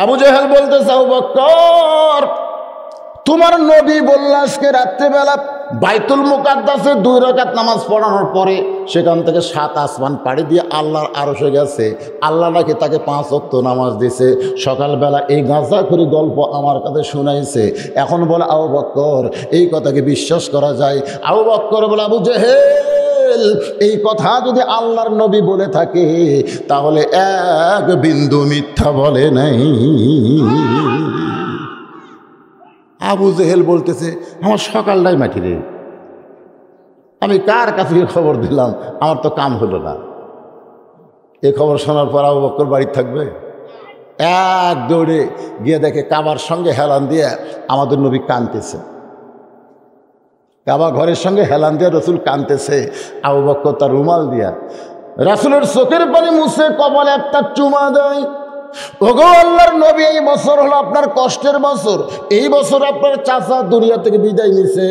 আবু জেহেল বলতেছে, আবু বকর, তোমার নবী বলল আজকে রাত্রেবেলা বাইতুল মুকাদ্দাসে 2 রাকাত নামাজ পড়ানোর পরে সেখান থেকে 7 আসমান পাড়ি দিয়ে আল্লাহর আরশে গেছে। আল্লাহ নাকি তাকে 5 ওয়াক্ত নামাজ দিছে। সকালবেলা এই গাঁজাখুরি গল্প আমার কাছে শুনাইছে। এখন বলে আবু বকর, এই কথাকে বিশ্বাস করা যায়? আবু বকর বলে, আবু জেহেল, এই কথা যদি আল্লাহর নবী বলে থাকে তাহলে এক বিন্দু মিথ্যা বলে নাই। আবু জেহেল বলতেছে, আমার সকালটাই মাটি রে, আমি কার কাছে খবর দিলাম, আমার তো কাম হলো না। এই খবর শোনার পর আবু বকর বাড়ি থাকবে? এক দৌড়ে গিয়ে দেখে কাবার সঙ্গে হেলান দিয়ে আমাদের নবী কাঁদতেছে। কাবা ঘরের সঙ্গে হেলান দিয়ে রসুল কাঁদতেছে। আবু বকর তার রুমাল দিয়া রাসূলের চোখের পানি মুছে কপালে একটা চুমা দেয়। ওগো আল্লাহর নবী, এই বছর হলো আপনার কষ্টের বছর। এই বছর আপনার চাচা দুনিয়া থেকে বিদায় নিছে।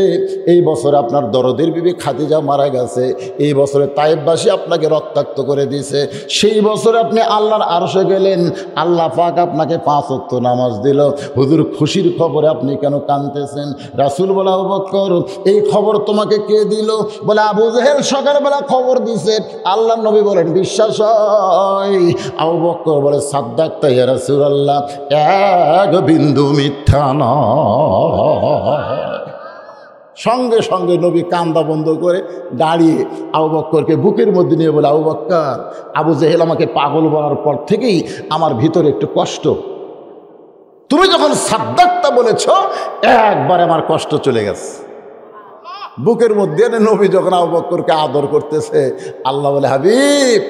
এই বছর আপনার দরদের বিবি খাদিজা মারা গেছে। এই বছরে তায়েববাসী আপনাকে রক্তাক্ত করে দিয়েছে। সেই বছরে আপনি আল্লাহর আরশে গেলেন, আল্লাহ পাক আপনাকে 5 ওয়াক্ত নামাজ দিল। হুজুর, খুশির খবরে আপনি কেন কাঁদতেছেন? রাসূল বলে, আবু বকর, এই খবর তোমাকে কে দিল? বলে, আবু জেহেল সকালবেলা খবর দিছে। আল্লাহর নবী বলেন, বিশ্বাস হয়? আবু বকর বলে, সাদ্দাক ইয়া রাসূলুল্লাহ, এক বিন্দু মিথ্যা নয়। সঙ্গে সঙ্গে নবী কান্দা বন্ধ করে দাঁড়িয়ে আবু বকরকে বুকের মধ্যে নিয়ে বলে, আবু বকর, আবু জেহেল আমাকে পাগল বলার পর থেকেই আমার ভিতরে একটু কষ্ট। তুমি যখন সাদ্দাকতা বলেছ, একবার আমার কষ্ট চলে গেছে। বুকের মধ্যে নবী যখন আবু বকরকে আদর করতেছে, আল্লাহ বলে, হাবিব,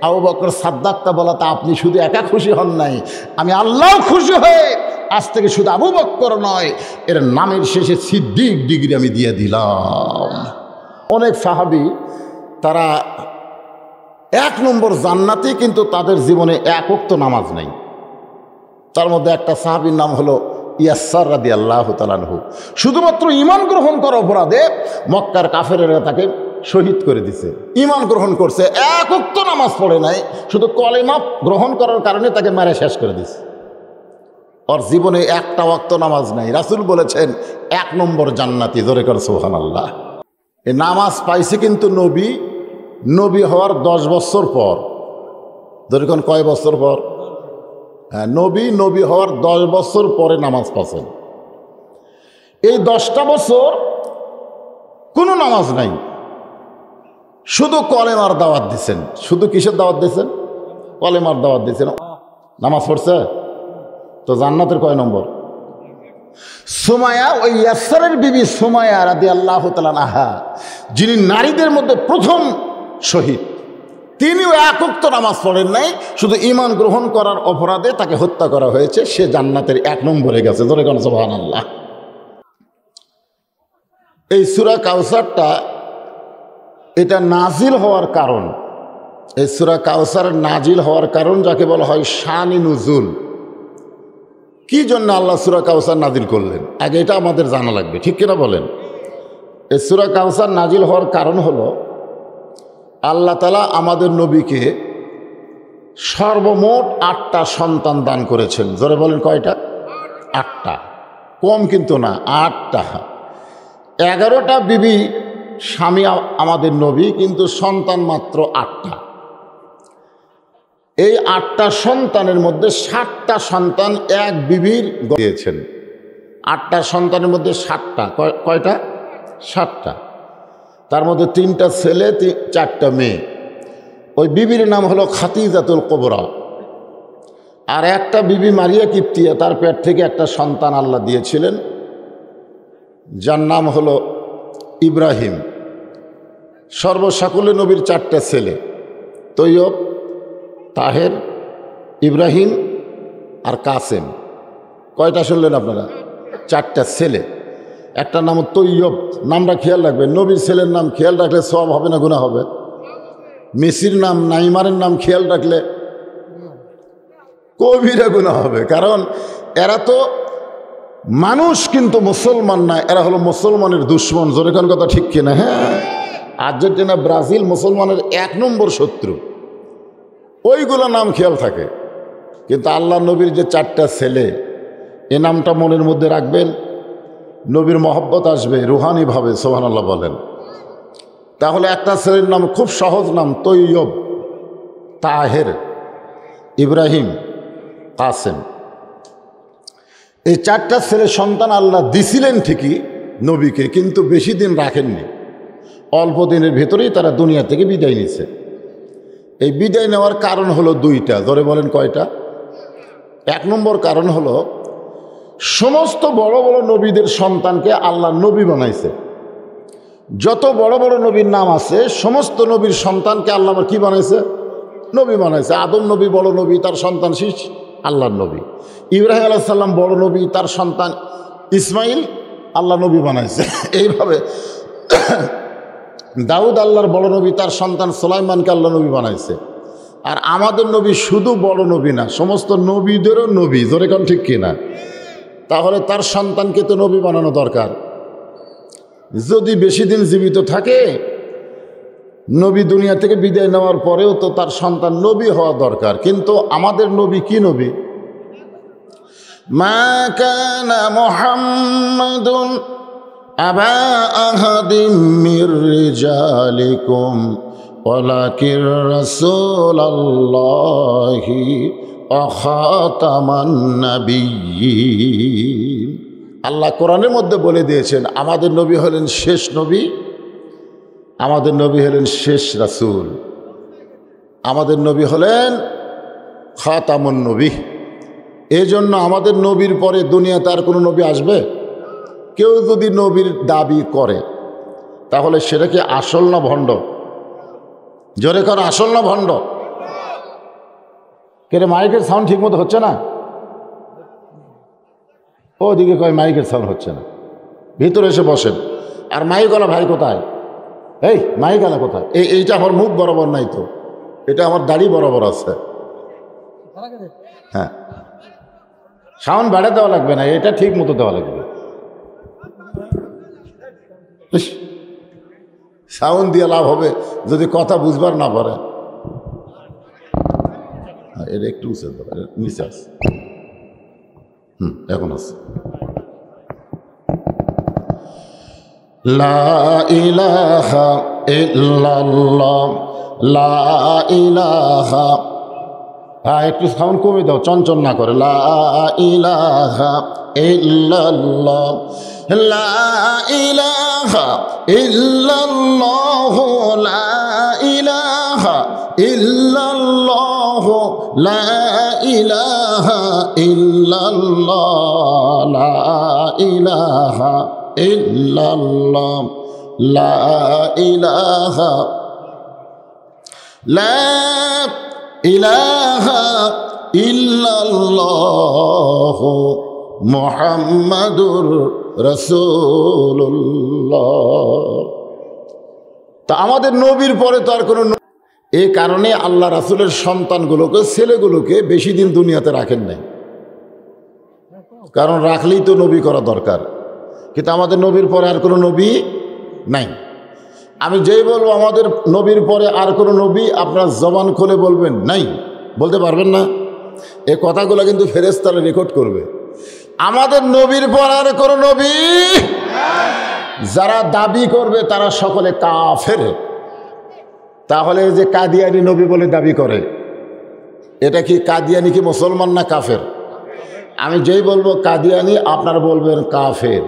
আবু বকর সাদ্দাকতা বলাতে আপনি শুধু একা খুশি হন নাই, আমি আল্লাহ খুশি হয়ে আজ থেকে শুধু আবু বকর নয়, এর নামের শেষে সিদ্দিক ডিগ্রি আমি দিয়ে দিলাম। অনেক সাহাবী তারা 1 নম্বর জান্নাতি, কিন্তু তাদের জীবনে 1 ওয়াক্ত নামাজ নেই। তার মধ্যে একটা সাহাবীর নাম হলো ইয়াসার রাদিয়াল্লাহু তাআলা আনহু। শুধুমাত্র ঈমান গ্রহণ করার অপরাধে মক্কার কাফেরেরা তাকে শহীদ করে দিছে। ঈমান গ্রহণ করছে, 1 ওয়াক্ত নামাজ পড়ে নাই, শুধু কলেমা গ্রহণ করার কারণে তাকে মেরে শেষ করে দিছে। ওর জীবনে 1টা ওয়াক্ত নামাজ নাই। রাসূল বলেছেন 1 নম্বর জান্নাতি। জোরে করে সুবহানাল্লাহ। এই নামাজ পাইছে কিন্তু নবী হওয়ার 10 বছর পর। জোরে কোন কয় বছর পর? হ্যাঁ, নবী হওয়ার 10 বছর পরে নামাজ পাচ্ছেন। এই 10টা বছর কোনো নামাজ নাই, শুধু কলেমার দাওয়াত দিচ্ছেন। শুধু কিসের দাওয়াত দিচ্ছেন? কলেমার দাওয়াত দিচ্ছেন। নামাজ পড়ছে তো জান্নাতের কয় নম্বর? সুমাইয়া, ওই ইয়াসসারের বিবি সুমাইয়া রাদিয়াল্লাহু তাআলা আনহা, যিনি নারীদের মধ্যে প্রথম শহীদ, তিনিও 1 ওয়াক্ত নামাজ পড়েন নাই, শুধু ঈমান গ্রহণ করার অপরাধে তাকে হত্যা করা হয়েছে। সে জান্নাতের 1 নম্বরে গেছে। জোরে কোন সুবহানাল্লাহ। এই সূরা কাউসারটা, এটা নাজিল হওয়ার কারণ, এই সূরা কাউসার নাজিল হওয়ার কারণ যাকে বলা হয় শানি নুজুল। কি জন্য আল্লাহ সূরা কাউসার নাজিল করলেন, আগে এটা আমাদের জানা লাগবে, ঠিক কিনা বলেন? এই সূরা কাউসার নাজিল হওয়ার কারণ হলো, আল্লাহ তাআলা আমাদের নবীকে সর্বমোট 8টা সন্তান দান করেছেন। জোরে বলেন, কয়টা? 8টা। কম কিন্তু না, 8টা। 11টা বিবি স্বামী আমাদের নবী, কিন্তু সন্তান মাত্র 8টা। এই 8টা সন্তানের মধ্যে 7টা সন্তান এক বিবির দিয়েছেন। 8টা সন্তানের মধ্যে 7টা, কয়টা? 7টা। তার মধ্যে 3টা ছেলে, 4টা মেয়ে। ওই বিবির নাম হলো খাদিজাতুল কুবরা। আর একটা বিবি মারিয়া কিপ্তিয়া, তার পেট থেকে একটা সন্তান আল্লাহ দিয়েছিলেন, যার নাম হলো ইব্রাহিম। সর্বসাকুল্যে নবীর 4টা ছেলে, তৈয়ব, তাহের, ইব্রাহিম আর কাসেম। কয়টা শুনলেন আপনারা? 4টা ছেলে। একটা নাম তৈয়ব, নামটা খেয়াল রাখবেন। নবীর ছেলের নাম খেয়াল রাখলে সওয়াব হবে না গুনাহ হবে? মেসির নাম, নাইমারের নাম খেয়াল রাখলে কবিরা গুনাহ হবে। কারণ এরা তো মানুষ কিন্তু মুসলমান না, এরা হলো মুসলমানের দুশ্মন। জোরে কোন কথা ঠিক কিনা? হ্যাঁ, আর্জেন্টিনা, ব্রাজিল মুসলমানের 1 নম্বর শত্রু। ওইগুলো নাম খেয়াল থাকে। কিন্তু আল্লাহ নবীর যে 4টা ছেলে, এ নামটা মনের মধ্যে রাখবেন, নবীর মহব্বত আসবে রুহানিভাবে, সুবহানাল্লাহ বলেন। তাহলে একটা ছেলের নাম খুব সহজ নাম, তৈয়ব, তাহের, ইব্রাহিম, কাসেম। এই 4টা ছেলে সন্তান আল্লাহ দিছিলেন ঠিকই নবীকে, কিন্তু বেশি দিন রাখেননি। অল্প দিনের ভেতরেই তারা দুনিয়া থেকে বিদায় নিছে। এই বিদায় নেওয়ার কারণ হলো 2টা। ধরে বলেন কয়টা? 1 নম্বর কারণ হলো সমস্ত বড় বড় নবীদের সন্তানকে আল্লাহ নবী বানাইছে। যত বড় বড় নবীর নাম আছে সমস্ত নবীর সন্তানকে আল্লাহ কি বানাইছে? নবী বানাইছে। আদম নবী বড় নবী, তার সন্তান শীষ আল্লাহর নবী। ইব্রাহিম আলাইহিস সালাম বড় নবী, তার সন্তান ইসমাইল আল্লাহ নবী বানাইছে। এইভাবে দাউদ আল্লাহর বড় নবী, তার সন্তান সুলাইমানকে আল্লাহ নবী বানাইছে। আর আমাদের নবী শুধু বড় নবী না, সমস্ত নবীদেরও নবী। জোরে কোন ঠিক কিনা? তাহলে তার সন্তানকে তো নবী বানানো দরকার। যদি বেশি দিন জীবিত থাকে, নবী দুনিয়া থেকে বিদায় নেওয়ার পরেও তো তার সন্তান নবী হওয়া দরকার। কিন্তু আমাদের নবী কি নবী? মা কানা মুহাম্মাদুন আবা আহাদিম মির রিজালিকুম ওয়ালাকিন রাসূলুল্লাহি ওয়া খাতামান নাবিয়্যিন। আল্লাহ কোরআনের মধ্যে বলে দিয়েছেন আমাদের নবী হলেন শেষ নবী, আমাদের নবী হলেন শেষ রাসূল, আমাদের নবী হলেন খাতামুন নবী। এই জন্য আমাদের নবীর পরে দুনিয়াতে আর কোনো নবী আসবে? কেউ যদি নবীর দাবি করে তাহলে সেটা কি আসল না ভণ্ড? জোরে কর, আসল না ভণ্ড? কেরে মাইকের সাউন্ড ঠিক মতো হচ্ছে না? ওদিকে কয় মাইকের সাউন্ড হচ্ছে না। ভিতরে এসে বসেন। আর মাইকওয়ালা ভাই কোথায়? এই মাইকওয়ালা কোথায়? এইটা আমার মুখ বরাবর নাই তো, এটা আমার দাড়ি বরাবর আছে। হ্যাঁ, সাউন্ড বাড়ে দেওয়া লাগবে না, এটা ঠিক মতো দেওয়া লাগবে। সাউন্ড দিয়ে লাভ হবে যদি কথা বুঝবার না পারে। এটা একটু নিচে আছে। এখন আছে। লা ইলাহা ইল্লাল্লাহ, লা ইলাহা। একটু সাউন্ড কমে দাও, চঞ্চল না করে। লা ইলাহা ইল্লাল্লাহ, লা ইলাহা ইল্লাল্লাহ, লা ইলাহা ইল্লাল্লাহ, লা ইলাহা ইল্লাল্লাহ, লা ইলাহা ইল্লাল্লাহ, লা ইলাহা, লা ইলাহা ইল্লাল্লাহ মুহাম্মাদুর রাসূলুল্লাহ। তা আমাদের নবীর পরে তো আর কোনো, এই কারণে আল্লাহ রাসূলের সন্তানগুলোকে, ছেলেগুলোকে বেশি দিন দুনিয়াতে রাখেন নাই। কারণ রাখলেই তো নবী করা দরকার। কিন্তু আমাদের নবীর পরে আর কোনো নবী নাই। আমি যেই বলবো আমাদের নবীর পরে আর কোনো নবী, আপনার জবান খুলে বলবেন নাই, বলতে পারবেন না। এই কথাগুলো কিন্তু ফেরেশতারা রেকর্ড করবে। আমাদের নবীর পর আর কোনো নবী, যারা দাবি করবে তারা সকলে কাফের। তাহলে যে কাদিয়ানি নবী বলে দাবি করে, এটা কি কাদিয়ানি কি মুসলমান না কাফের? আমি যেই বলবো কাদিয়ানি, আপনারা বলবেন কাফের,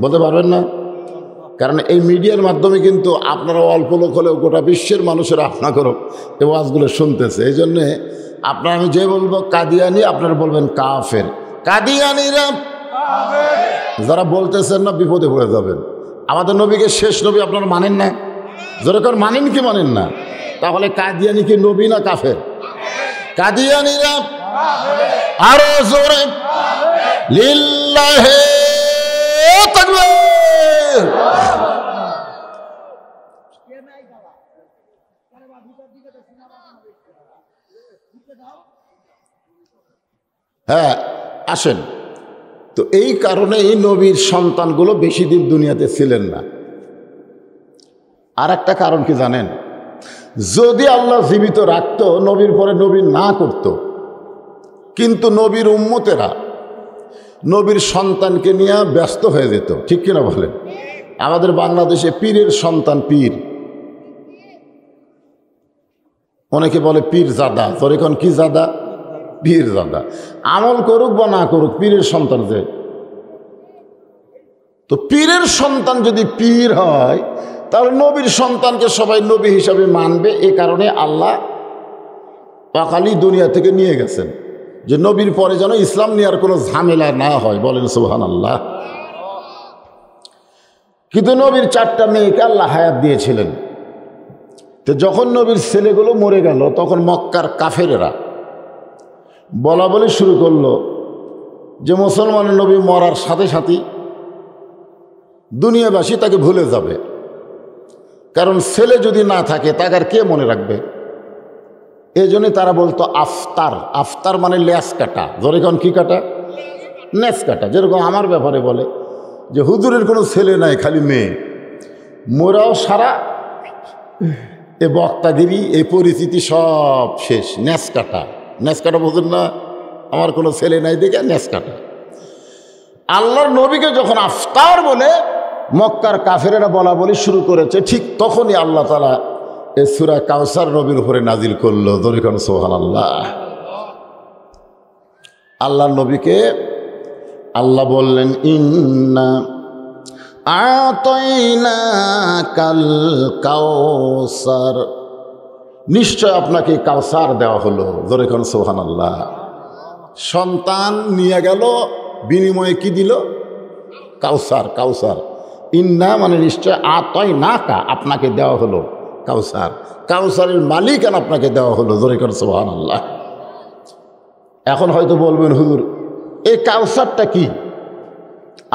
বলতে পারবেন না। কারণ এই মিডিয়ার মাধ্যমে কিন্তু আপনারা অল্প লোক হলেও গোটা বিশ্বের মানুষেরা আপনাকেও এই ওয়াজগুলো শুনতেছে। এই জন্যে আপনারা, আমি যে বলবো কাদিয়ানি, আপনারা বলবেন কাফের। কাদিয়ানিরা যারা বলতেছেন না, বিপদে পড়ে যাবেন। আমাদের নবীকে শেষ নবী আপনারা মানেন না? যেরকম মানেন কি মানেন না? তাহলে কাদিয়ানি কি নবী না কাফের? কাদিয়ানিরা আরো জোরে লিল্লাহি তাকবীর। হ্যাঁ, আসেন। তো এই কারণে এই নবীর সন্তানগুলো বেশি দিন দুনিয়াতে ছিলেন না। আর একটা কারণ কি জানেন? যদি আল্লাহ জীবিত রাখতো, নবীর পরে নবী না করত, কিন্তু নবীর উম্মতেরা নবীর সন্তানকে নিয়ে ব্যস্ত হয়ে যেত, ঠিক কিনা বলেন? আমাদের বাংলাদেশে পীরের সন্তান পীর, অনেকে বলে পীর জাদা, তোর এখন কি জাদা? পীর জাদা। আমল করুক বা না করুক, পীরের সন্তান যে, তো পীরের সন্তান যদি পীর হয় তাহলে নবীর সন্তানকে সবাই নবী হিসাবে মানবে। এ কারণে আল্লাহ পাকালি দুনিয়া থেকে নিয়ে গেছেন যে নবীর পরে যেন ইসলাম নেওয়ার কোনো ঝামেলা না হয়। বলেন সুবহানাল্লাহ। কিন্তু নবীর 4টা মেয়েকে আল্লাহ হায়াত দিয়েছিলেন। তো যখন নবীর ছেলেগুলো মরে গেল তখন মক্কার কাফেরেরা বলা বলি শুরু করলো যে মুসলমানের নবী মরার সাথে সাথেই দুনিয়াবাসী তাকে ভুলে যাবে, কারণ ছেলে যদি না থাকে তাকে আর কে মনে রাখবে। এই জন্যই তারা বলতো আফতার। আফতার মানে লেস কাটা। যেরকম কি কাটা? লেস কাটা। যেরকম আমার ব্যাপারে বলে যে হুজুরের কোনো ছেলে নাই, খালি মেয়ে। মোরাও সারা, এ বক্তাগিরি, এই পরিচিতি সব শেষ। নেস কাটা। নেস কাটা বুঝুন না? আমার কোনো ছেলে নাই দেখে নেস কাটা। আল্লাহর নবীকে যখন আফতার বলে মক্কার কাফেরেরা বলা বলি শুরু করেছে, ঠিক তখনই আল্লাহ তাআলা এই সূরা কাউসার নবীর উপরে নাজিল করলো। দরিকান সুবহানাল্লাহ। আল্লাহর নবীকে আল্লাহ বললেন, ইন্না আতাইনাকাল কাউসার, নিশ্চয় আপনাকে কাউসার দেওয়া হলো। দরিকান সুবহানাল্লাহ। সন্তান নিয়ে গেল, বিনিময়ে কি দিল? কাউসার। কাউসার ইন্না মানে নিশ্চয়, আতাইনাকা আপনাকে দেওয়া হলো কাউসার। কাউসারের মালিকান আপনাকে দেওয়া হলো। জোরে করে সুবহানাল্লাহ। এখন হয়তো বলবেন হুজুর এই কাউসারটা কি?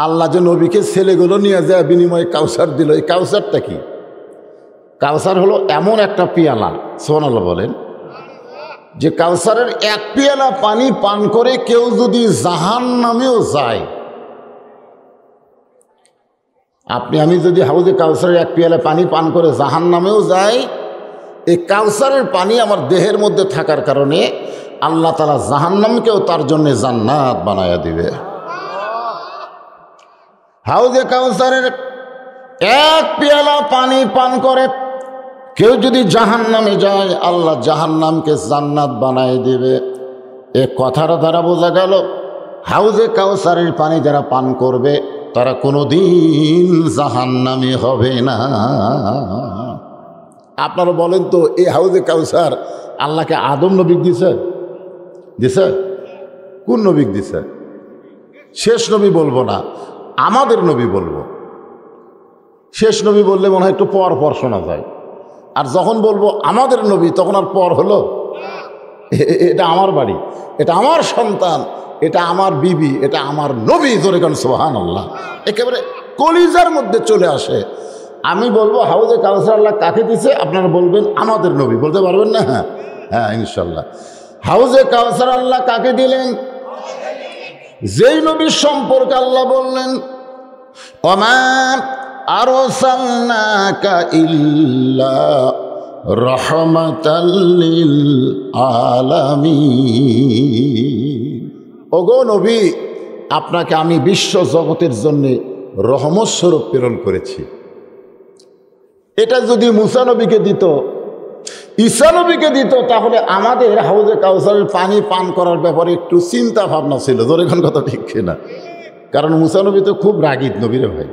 আল্লাহ যে নবীকে ছেলেগুলো নিয়ে যায় বিনিময়ে কাউসার দিল, এই কাউসারটা কি? কাউসার হলো এমন একটা পেয়ালা, সুবহানাল্লাহ বলেন, যে কাউসারের 1 পেয়ালা পানি পান করে কেউ যদি জাহান্নামেও যায়, আপনি আমি যদি হাউজে কাউসারের 1 পেয়ালা পানি পান করে জাহান্নামেও যাই, এই কাউসারের পানি আমার দেহের মধ্যে থাকার কারণে আল্লাহ তাআলা জাহান্নামকেও তার জন্য জান্নাত বানায়া দিবে। হাউজে কাউসারের 1 পেয়ালা পানি পান করে কেউ যদি জাহান্নামে যায়, আল্লাহ জাহান্নামকে জান্নাত বানায় দিবে। এ কথার দ্বারা বোঝা গেল হাউজে কাউসারের পানি যারা পান করবে তারা কোনোদিন জাহান্নামী হবে না। আপনারা বলেন তো, এই হাউজে কাউসার আল্লাহকে আদম নবী দিছে? দিছে? কোন নবী দিছে? শেষ নবী বলবো না, আমাদের নবী বলবো। শেষ নবী বললে মনে হয় একটু পর পর শোনা যায়, আর যখন বলবো আমাদের নবী তখন আর পর হলো। এটা আমার বাড়ি, এটা আমার সন্তান, এটা আমার বিবি, এটা আমার নবী। জোরে কান সুবহানাল্লাহ। একেবারে কলিজার মধ্যে চলে আসে। আমি বলবো হাউজে কাউসার আল্লাহ কাকে দিছে, আপনারা বলবেন আমাদের নবী। বলতে পারবেন না? হ্যাঁ হ্যাঁ ইনশাল্লাহ। হাউজে কাউসার আল্লাহ কাকে দিলেন? যেই নবীর সম্পর্কে আল্লাহ বললেন, ওমা আরসালনাকা ইল্লা রাহমাতাল লিল আলামিন। ওগো নবী, আপনাকে আমি বিশ্ব জগতের জন্য রহমত স্বরূপ প্রেরণ করেছি। এটা যদি মুসা নবীকে দিত, ঈসা নবীকে দিত, তাহলে আমাদের হাউজে কাউসারের পানি পান করার ব্যাপারে একটু চিন্তা ভাবনা ছিল। জোরে কোন কথা ঠিক কিনা? কারণ মুসা নবী তো খুব রাগীদ নবী রে ভাই,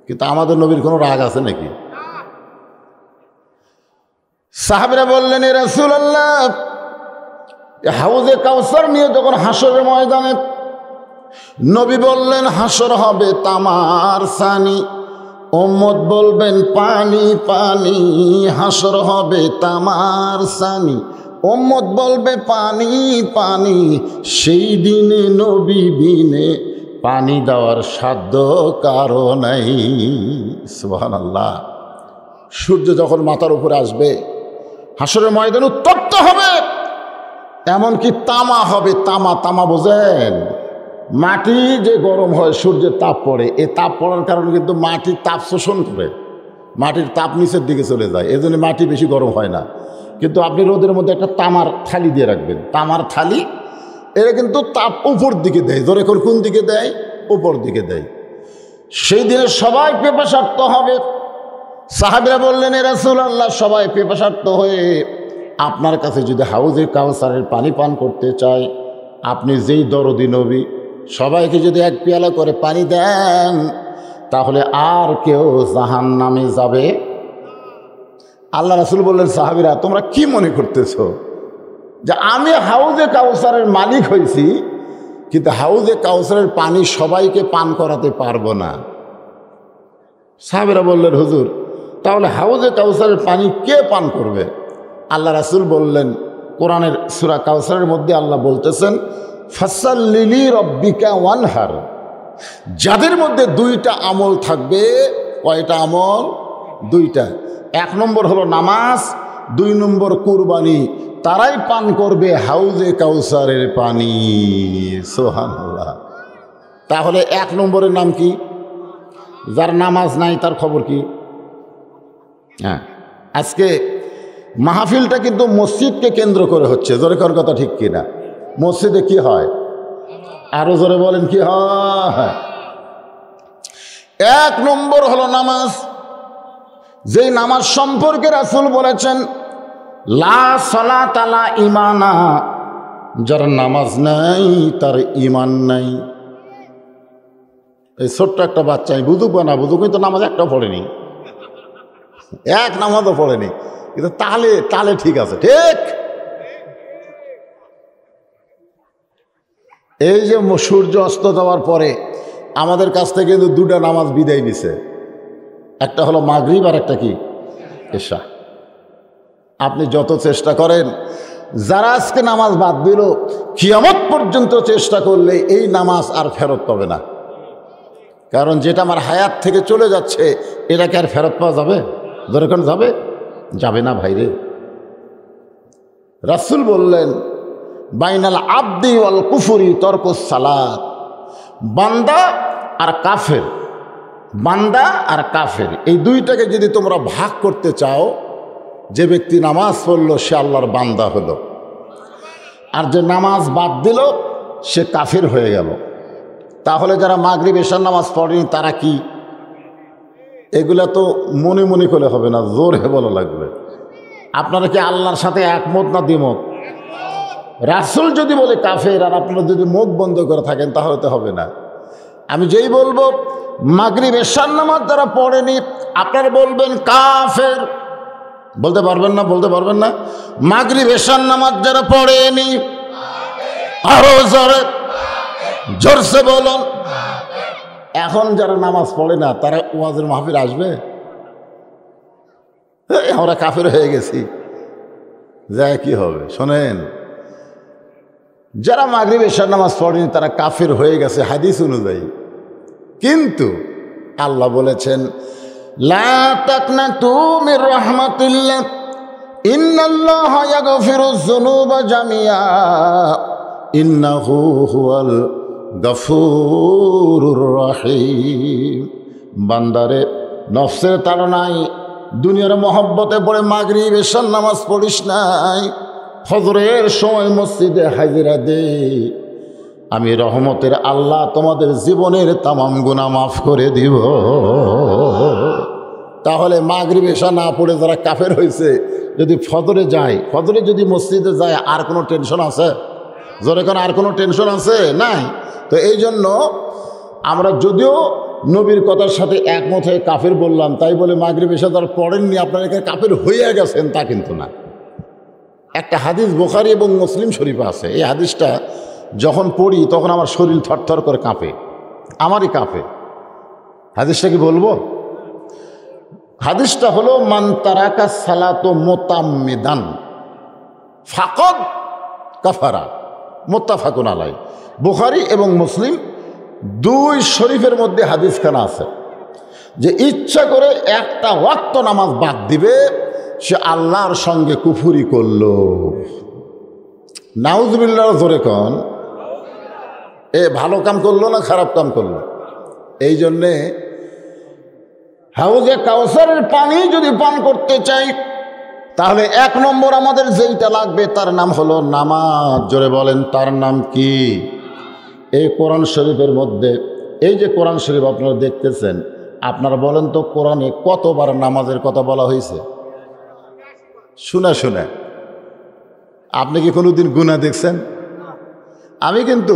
কিন্তু আমাদের নবীর কোনো রাগ আছে নাকি? সাহাবীরা বললেন, এ রাসূলুল্লাহ, হাউজে কাউসার নিয়ে যখন হাসরের ময়দানে নবী বললেন হাসর হবে তামার সানি, উম্মত বলবেন পানি পানি, হাসর হবে তামার সানি, উম্মত বলবে পানি পানি। সেই দিনে নবী বিনে পানি দেওয়ার সাধ্য কারো নাই। সুবহানাল্লাহ। সূর্য যখন মাথার উপরে আসবে, হাসরের ময়দান উত্তপ্ত হবে, এমনকি তামা হবে। তামা, তামা বোঝেন? মাটি যে গরম হয়, সূর্যের তাপ পড়ে, এই তাপ পড়ার কারণে কিন্তু মাটির তাপ শোষণ করে, মাটির তাপ নিচের দিকে চলে যায়, এই জন্য মাটি বেশি গরম হয় না। কিন্তু আপনি রোদের মধ্যে একটা তামার থালি দিয়ে রাখবেন, তামার থালি, এরা কিন্তু তাপ উপর দিকে দেয়, ধরে কোন দিকে দেয়? উপর দিকে দেয়। সেই দিনে সবাই পিপাসার্ত হবে। সাহাবীরা বললেন, এ রাসূলুল্লাহ, সবাই পিপাসার্ত হয়ে আপনার কাছে যদি হাউজে কাউসারের পানি পান করতে চায়, আপনি যেই দরদি নবী, সবাইকে যদি এক পেয়ালা করে পানি দেন, তাহলে আর কেউ জাহান্নামে যাবে। আল্লাহ রাসূল বললেন, সাহাবীরা তোমরা কি মনে করতেছো যে আমি হাউজে কাউসারের মালিক হয়েছি, কিন্তু হাউজে কাউসারের পানি সবাইকে পান করাতে পারবো না? সাহাবীরা বললেন, হুজুর তাহলে হাউজে কাউসারের পানি কে পান করবে? আল্লাহ রাসূল বললেন, কোরআনের সূরা কাউসারের মধ্যে আল্লাহ বলতেছেন, ফাসাল্লি লিরাব্বিকা ওয়ানহার। যাদের মধ্যে দুইটা আমল থাকবে। কয়টা আমল? দুইটা। 1 নম্বর হলো নামাজ, 2 নম্বর কুরবানি। তারাই পান করবে হাউজে কাউসারের পানি। সুবহানাল্লাহ। তাহলে 1 নম্বরের নাম কি? যার নামাজ নাই তার খবর কি? হ্যাঁ, আজকে মাহফিলটা কিন্তু মসজিদকে কেন্দ্র করে হচ্ছে। জোরে কর কথা, ঠিক কিনা? মসজিদে কি হয়? আরো জোরে বলেন, কি হয়? 1 নম্বর হলো নামাজ। যেই নামাজ সম্পর্কে রাসূল বলেছেন, লা সালাতা লা ঈমানা, যার নামাজ নাই তার ঈমান নাই। এই ছোট্ট একটা বাচ্চা, বুঝুক বা না বুঝুক, কিন্তু নামাজ একটাও পড়েনি, এক নামাজও পড়েনি, কিন্তু তালে তালে ঠিক আছে, ঠিক। এই যে সূর্য অস্ত যাওয়ার পরে আমাদের কাছ থেকে কিন্তু 2টা নামাজ বিদায় নিছে। একটা হলো মাগরিব, আর একটা কি? এশা। আপনি যত চেষ্টা করেন, যারা আজকে নামাজ বাদ দিল, কিয়ামত পর্যন্ত চেষ্টা করলে এই নামাজ আর ফেরত পাবে না। কারণ যেটা আমার হায়াত থেকে চলে যাচ্ছে, এটাকে আর ফেরত পাওয়া যাবে? যখন যাবে, যাবে না ভাইরে। রাসূল বললেন, বাইনাল আবদি ওয়াল কুফরি তরকুস সালাত। বান্দা আর কাফের, বান্দা আর কাফের, এই দুইটাকে যদি তোমরা ভাগ করতে চাও, যে ব্যক্তি নামাজ পড়লো সে আল্লাহর বান্দা হলো, আর যে নামাজ বাদ দিল সে কাফের হয়ে গেল। তাহলে যারা মাগরিব এশার নামাজ পড়েনি তারা কি? এগুলা তো মনে মনে করে হবে না, জোরে বলা লাগবে। আপনারা কি আল্লাহর সাথে একমত না দ্বিমত? রাসূল যদি বলে কাফের, আর আপনারা যদি মুখ বন্ধ করে থাকেন, তাহলে তো হবে না। আমি যেই বলবো মাগরিব এশার নামাজ যারা পড়েনি, আপনারা বলবেন কাফের। বলতে পারবেন না? বলতে পারবেন না? মাগরিব এশার নামাজ যারা পড়েনি, আরো জোরে জোরসে বলুন। এখন যারা নামাজ পড়ে না তারা ওয়াজের মাহফিল আসবে? আমরা কাফের হয়ে গেছি, যায় কি হবে? শোনেন, যারা মাগরিব এশার নামাজ পড়েনি তারা কাফের হয়ে গেছে হাদিস অনুযায়ী। কিন্তু আল্লাহ বলেছেন, লা তাকনাতু মির রাহমাতিল্লাহ ইন্নাল্লাহা ইয়াগফিরুয যুনুবা জামিআ ইন্নাহু হুয়াল গফুরুর রহিম। বান্দারে, নফসের তাড়নায় দুনিয়ার মহব্বতে পড়ে মাগরিব এশার নামাজ পড়িস নাই, ফজরের সময় মসজিদে হাজিরা দে, আমি রহমতের আল্লাহ তোমাদের জীবনের তামাম গুনাহ মাফ করে দিব। তাহলে মাগরিব এশা না পড়ে যারা কাফের হয়েছে, যদি ফজরে যায়, ফজরে যদি মসজিদে যায়, আর কোনো টেনশন আছে? জোরে কোন আর কোনো টেনশন আছে? নাই। তো এই জন্য আমরা যদিও নবীর কথার সাথে একমত হয়ে কাফের বললাম, তাই বলে মাগরিব এশা যারা পড়েননি আপনারা এখানে কাফের হয়ে গেছেন, তা কিন্তু না। একটা হাদিস বুখারী এবং মুসলিম শরীফে আছে। এই হাদিসটা যখন পড়ি তখন আমার শরীর থরথর করে কাঁপে, আমারই কাঁপে। হাদিসটা কি বলবো? হাদিসটা হলো, মান তারাকা সালাতো মুতাম্মিদান ফাকাদ কাফারা, মুত্তাফাকুন আলাইহি। বুখারী এবং মুসলিম 2 শরীফের মধ্যে হাদিসখানা আছে যে ইচ্ছা করে একটা ওয়াক্ত নামাজ বাদ দিবে, সে আল্লাহর সঙ্গে কুফরি করলো। নাউজুবিল্লাহ, জোরে কন। এ ভালো কাম করলো না খারাপ কাম করলো? এই জন্যে হাউজে কাউসারের পানি যদি পান করতে চাই, তাহলে 1 নম্বর আমাদের যেইটা লাগবে তার নাম হলো নামাজ। জোরে বলেন, তার নাম কি? এই কোরআন শরীফের মধ্যে, এই যে কোরআন শরীফ আপনারা দেখতেছেন, আপনারা বলেন তো কোরআনে কতবার নামাজের কথা বলা হয়েছে? শুনে শুনে। আপনি কি কোনোদিন গুনাহ দেখছেন? আমি কিন্তু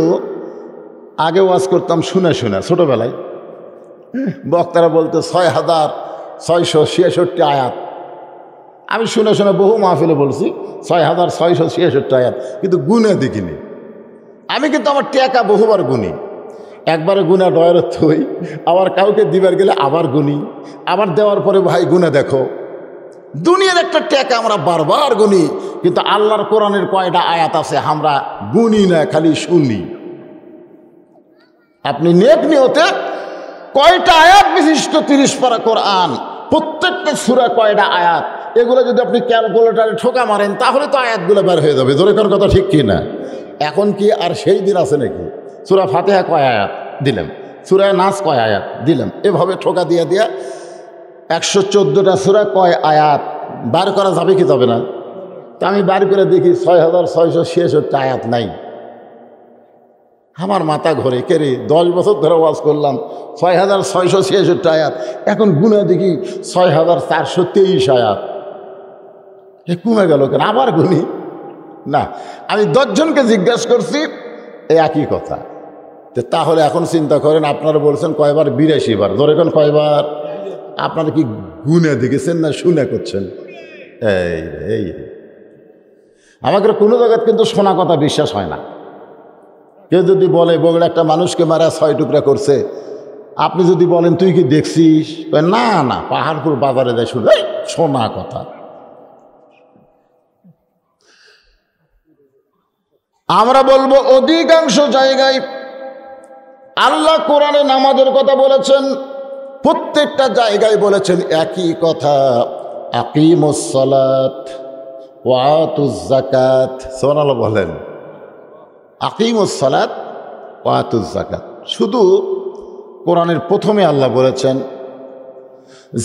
আগে ওয়াজ করতাম শুনে শুনে, ছোটবেলায় বক্তারা বলতো 6666 আয়াত। আমি শুনে শুনে বহু মাহফিলে বলছি 6666 আয়াত, কিন্তু গুনাহ দেখিনি। আমি কিন্তু আমার টাকা বহুবার গুনি, একবারে গুনা ডয়ের থই, আবার কাউকে দিবার গেলে আবার গুনি, আবার দেওয়ার পরে ভাই গুনা দেখো। দুনিয়ার একটা টাকা আমরা বারবার গুনি, কিন্তু আল্লাহর কোরআনের কয়টা আয়াত আছে আমরা গুনি না, খালি শুনি। আপনি নেক নিয়তে কয়টা আয়াত বিশিষ্ট 30 পারা কোরআন, প্রত্যেকটা সূরা কয়টা আয়াত, এগুলো যদি আপনি ক্যালকুলেটারে ঠোকা মারেন তাহলে তো আয়াতগুলো বের হয়ে যাবে। জোরে কোন কথা ঠিক কি না? এখন কি আর সেই দিন আছে নাকি? সূরা ফাতিহা কয় আয়াত দিলাম, সূরা নাস কয় আয়াত দিলাম, এভাবে ঠোকা দিয়া দিয়া 114টা সূরা কয় আয়াত বার করা যাবে কি যাবে না? তা আমি বার করে দেখি 6666 আয়াত নাই। আমার মাথা ঘরে, কে রে 10 বছর ধরে ওয়াজ করলাম 6666 আয়াত, এখন গুণা দেখি 6423 আয়াত। এ কমে গেল কেন? আবার গুনি না। আমি 10 জনকে জিজ্ঞাসা করছি, এই একই কথা। তাহলে এখন চিন্তা করেন, আপনারা বলছেন কয়বার? 82 বার। ধরে এখন কয়বার? আপনারা কি গুণে দেখেছেন না শুনে করছেন? এই আমাকে কোনো জায়গায় কিন্তু শোনা কথা বিশ্বাস হয় না। কেউ যদি বলে বগুড়া একটা মানুষকে মারা 6 টুকরা করছে, আপনি যদি বলেন তুই কি দেখছিস? না না, পাহাড়পুর বাজারে যায় শুনে শোনা কথা। আমরা বলবো অধিকাংশ জায়গায় আল্লাহ কোরআনে নামাজের কথা বলেছেন, প্রত্যেকটা জায়গায় বলেছেন একই কথা, আকিমুস সালাত ওয়া আতুজ যাকাত। সুবহানাল্লাহ বলেন, আকিমুস সালাত ওয়া আতুজ যাকাত। শুধু কোরআনের প্রথমে আল্লাহ বলেছেন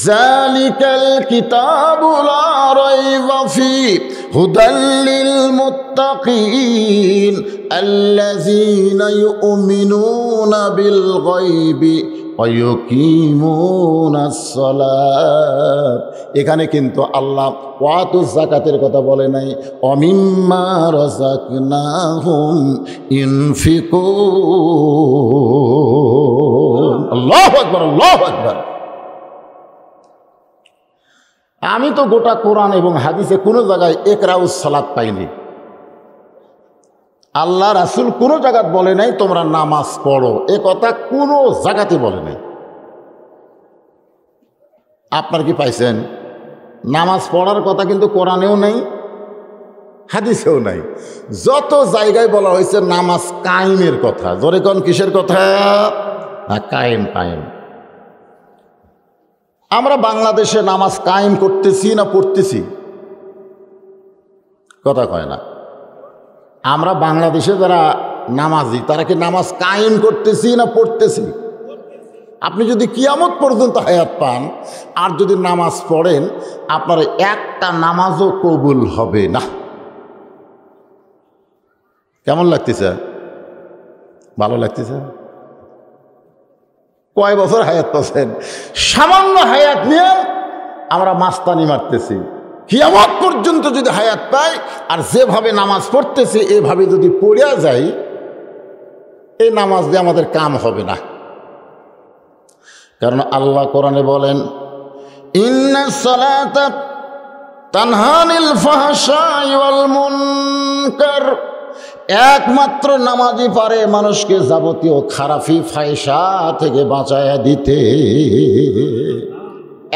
যালিকাল কিতাবু লা রাইবা ফীহি হুদাল লিল মুত্তাকিন আল্লাযীনা ইউমিনুনা বিল গায়বি ওয়া ইউকিমুনাস সালাত। এখানে কিন্তু আল্লাহ ওয়াতুজ যাকাতের কথা বলে নাই, অমিম্মা রাযাকনাহুম ইনফিকুন। আল্লাহু আকবার, আল্লাহু আকবার। আমি তো গোটা কোরআন এবং হাদিসে কোনো জায়গায় ইকরাউস সালাত পাইনি। আল্লাহ রাসূল কোনো জায়গায় বলে নাই তোমরা নামাজ পড়ো, এ কথা কোনো জায়গাতে বলে নাই। আপনার কি পাইছেন? নামাজ পড়ার কথা কিন্তু কোরআনেও নাই, হাদিসেও নাই। যত জায়গায় বলা হয়েছে নামাজ কায়েমের কথা। জোরে কোন কিসের কথা? না, কায়েম কায়েম। আমরা বাংলাদেশে নামাজ কায়েম করতেছি না পড়তেছি? কথা কয় না। আমরা বাংলাদেশে যারা নামাজি তারা কি নামাজ কায়েম করতেছি না পড়তেছি? আপনি যদি কিয়ামত পর্যন্ত হায়াত পান আর যদি নামাজ পড়েন, আপনার একটা নামাজও কবুল হবে না। কেমন লাগতেছে? ভালো লাগতেছে? কয় বছর হায়াত পাচ্ছেন? সামান্য হায়াত নিয়ে আমরা মাস্তানি মারতেছি। কিয়ামত পর্যন্ত যদি হায়াত পাই আর যেভাবে নামাজ পড়তেছি এভাবে যদি পড়িয়া যাই, এই নামাজ দিয়ে আমাদের কাম হবে না। কারণ আল্লাহ কোরআনে বলেন ইন্নাস সালাতা তানহা আনিল ফাহশাই ওয়াল মুনকার। একমাত্র নামাজই পারে মানুষকে যাবতীয় খারাপি ফায়সা থেকে বাঁচায়া দিতে।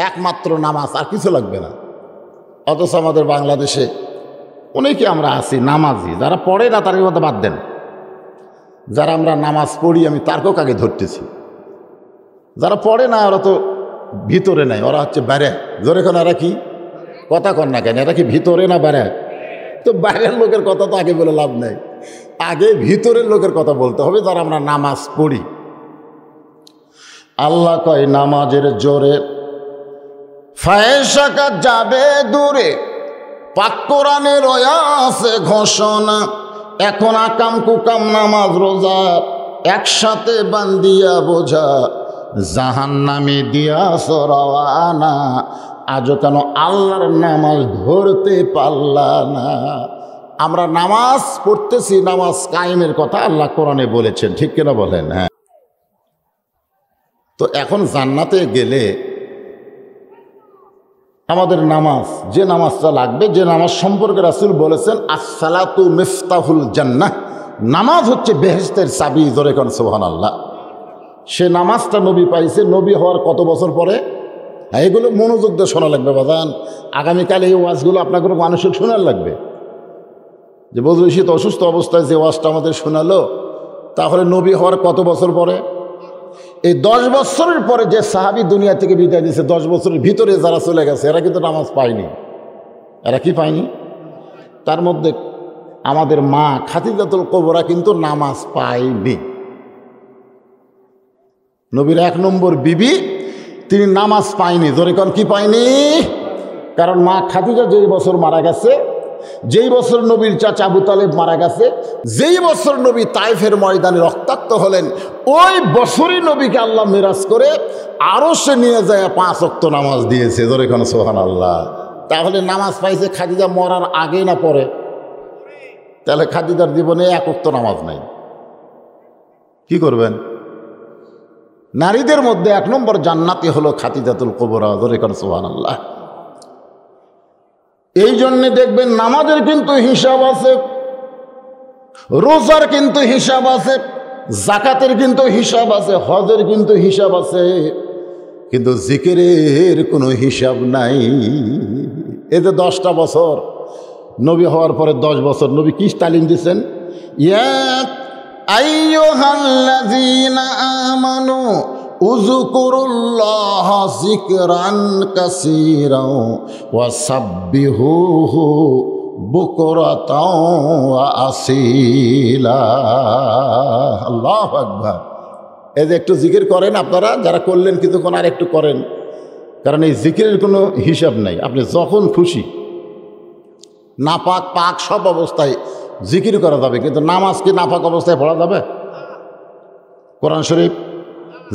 একমাত্র নামাজ, আর কিছু লাগবে না। অথচ আমাদের বাংলাদেশে অনেকে আমরা আছি নামাজি, যারা পড়ে না তার কথা বাদ দেন, যারা আমরা নামাজ পড়ি আমি তারকেও আগে ধরতেছি। যারা পড়ে না ওরা তো ভিতরে নাই, ওরা হচ্ছে বাইরে। জোরে কোন এরা কি কথা কন না কেন? এরা কি ভিতরে না বাইরে? তো বাইরের লোকের কথা তো আগে বলে লাভ নাই, আগে ভিতরের লোকের কথা বলতে হবে, যারা আমরা নামাজ পড়ি। আল্লাহ কয় নামাজের জোরে ফায়সাকা যাবে দূরে, পাক কোরআনে রয়াছে ঘোষণা, এখন আকাম কুকাম নামাজ রোজা একসাথে বান্দিয়া বোঝা, জাহান্নামে দিয়াছ রওয়ানা, আজও কেন আল্লাহর নামাজ ধরতে পারলা না। আমরা নামাজ পড়তেছি, নামাজ কায়েমের কথা আল্লাহ কোরআনে বলেছেন, ঠিক কিনা বলেন? হ্যাঁ। তো এখন জান্নাতে গেলে আমাদের নামাজ, যে নামাজটা লাগবে, যে নামাজ সম্পর্কে রাসূল বলেছেন আসসালাতু মিফতাহুল জান্নাহ, নামাজ হচ্ছে বেহেশতের চাবি। জোরে কোন সুবহানাল্লাহ। সে নামাজটা নবী পাইছে নবী হওয়ার কত বছর পরে? এগুলো মনোযোগ দিয়ে শোনা লাগবে বাজান। আগামীকাল এই ওয়াজগুলো আপনাকে মানুষের শোনার লাগবে। যে বদরশীত অসুস্থ অবস্থায় যে ওয়াজটা আমাদের শোনালো, তাহলে নবী হওয়ার কত বছর পরে? এই 10 বছরের পরে যে সাহাবী দুনিয়া থেকে বিদায় দিয়েছে, 10 বছরের ভিতরে যারা চলে গেছে, এরা কিন্তু নামাজ পায়নি। এরা কি পায়নি? তার মধ্যে আমাদের মা খাদিজাতুল কুবরা কিন্তু নামাজ পায়নি। নবীর 1 নম্বর বিবি, তিনি নামাজ পায়নি। জোরে কোন কি পায়নি? কারণ মা খাদিজা যেই বছর মারা গেছে, যেই বছর নবীর চাচা আবু তালেব মারা গেছে, যেই বছর নবী তায়েফের ময়দানে রক্তাক্ত হলেন, ওই বছরই নবীকে আল্লাহ মিরাজ করে আরশে নিয়ে যায় 5 ওয়াক্ত নামাজ দিয়েছে। জোরে কোন সুবহানাল্লাহ। তাহলে নামাজ পাইছে খাদিজা মরার আগে না পরে? তাহলে খাদিজার জীবনে 1 ওয়াক্ত নামাজ নাই। কি করবেন? নারীদের মধ্যে 1 নম্বর জান্নাতি হলো খাদিজাতুল কুবরা। জোরে কোন সুবহানাল্লাহ। এই জন্যে দেখবেন নামাজের কিন্তু হিসাব আছে, রোজার কিন্তু হিসাব আছে, জাকাতের কিন্তু হিসাব আছে, হজের কিন্তু হিসাব আছে, কিন্তু জিকিরের কোনো হিসাব নাই। এই যে 10টা বছর নবী হওয়ার পরে 10 বছর নবী কি তালিম দিচ্ছেন? ইয়া আইয়ুহাল্লাযীনা আমানু উযকুরুল্লাহ যিকরান কাসীরা ওয়া সাব্বিহুহু বুকরাতাও ওয়া আসীলা। আল্লাহু আকবার। এই যে একটু জিকির করেন আপনারা, যারা করলেন কিছুক্ষণ আর একটু করেন, কারণ এই জিকিরের কোনো হিসাব নাই। আপনি যখন খুশি নাপাক পাক সব অবস্থায় জিকির করা যাবে, কিন্তু নামাজ কি নাপাক অবস্থায় পড়া যাবে? কোরআন শরীফ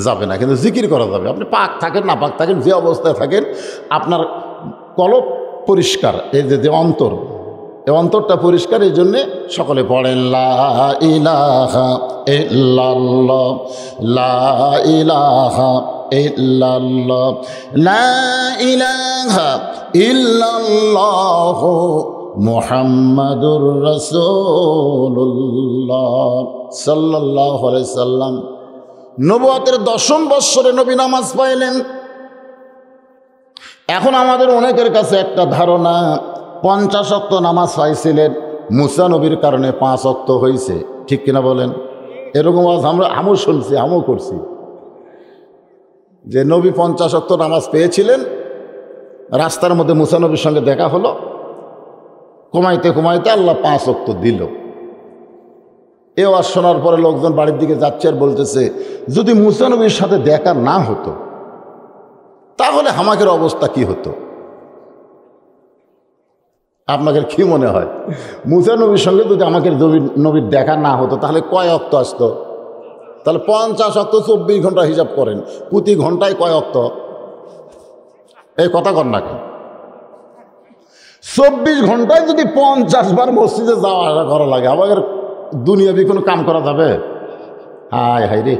যাবে না, কিন্তু জিকির করা যাবে। আপনি পাক থাকেন নাপাক থাকেন, যে অবস্থায় থাকেন, আপনার কলব পরিষ্কার, এই যে অন্তর, এই অন্তরটা পরিষ্কার। এই জন্যে সকলে পড়েন লা ইলাহা ইল্লাল্লাহ, লা ইলাহা ইল্লাল্লাহ, লা ইলাহা ইল্লাল্লাহ মুহাম্মাদুর রাসূলুল্লাহ সাল্লাল্লাহু আলাইহি সাল্লাম। নবুয়তের 10ম বৎসরে নবী নামাজ পাইলেন। এখন আমাদের অনেকের কাছে একটা ধারণা, 50 ওয়াক্ত নামাজ পাইছিলেন, মুসা নবীর কারণে 5 ওয়াক্ত হয়েছে। ঠিক কিনা বলেন? এরকম আমও শুনছি, আমও করছি, যে নবী 50 ওয়াক্ত নামাজ পেয়েছিলেন, রাস্তার মধ্যে মুসা নবীর সঙ্গে দেখা হলো, কমাইতে কমাইতে আল্লাহ 5 ওয়াক্ত দিল। এ ওয়াজ শোনার পরে লোকজন বাড়ির দিকে যাচ্ছে আর বলতেছে, যদি মুসা নবীর সাথে দেখা না হতো তাহলে আমাদের অবস্থা কি হতো? আপনাদের কি মনে হয়? মুসা নবীর সঙ্গে যদি আমাদের নবীর দেখা না হতো তাহলে কয় ওয়াক্ত আসতো? তাহলে 50 ওয়াক্ত 24 ঘন্টা হিসাব করেন, প্রতি ঘন্টায় কয় ওয়াক্ত? এই কথা কর না কেন? 24 ঘন্টায় যদি 50 বার মসজিদে যাওয়া আসা করা লাগে, আমাদের দুনিয়াবি কোনো কাম করা যাবে? হায় হায় রে,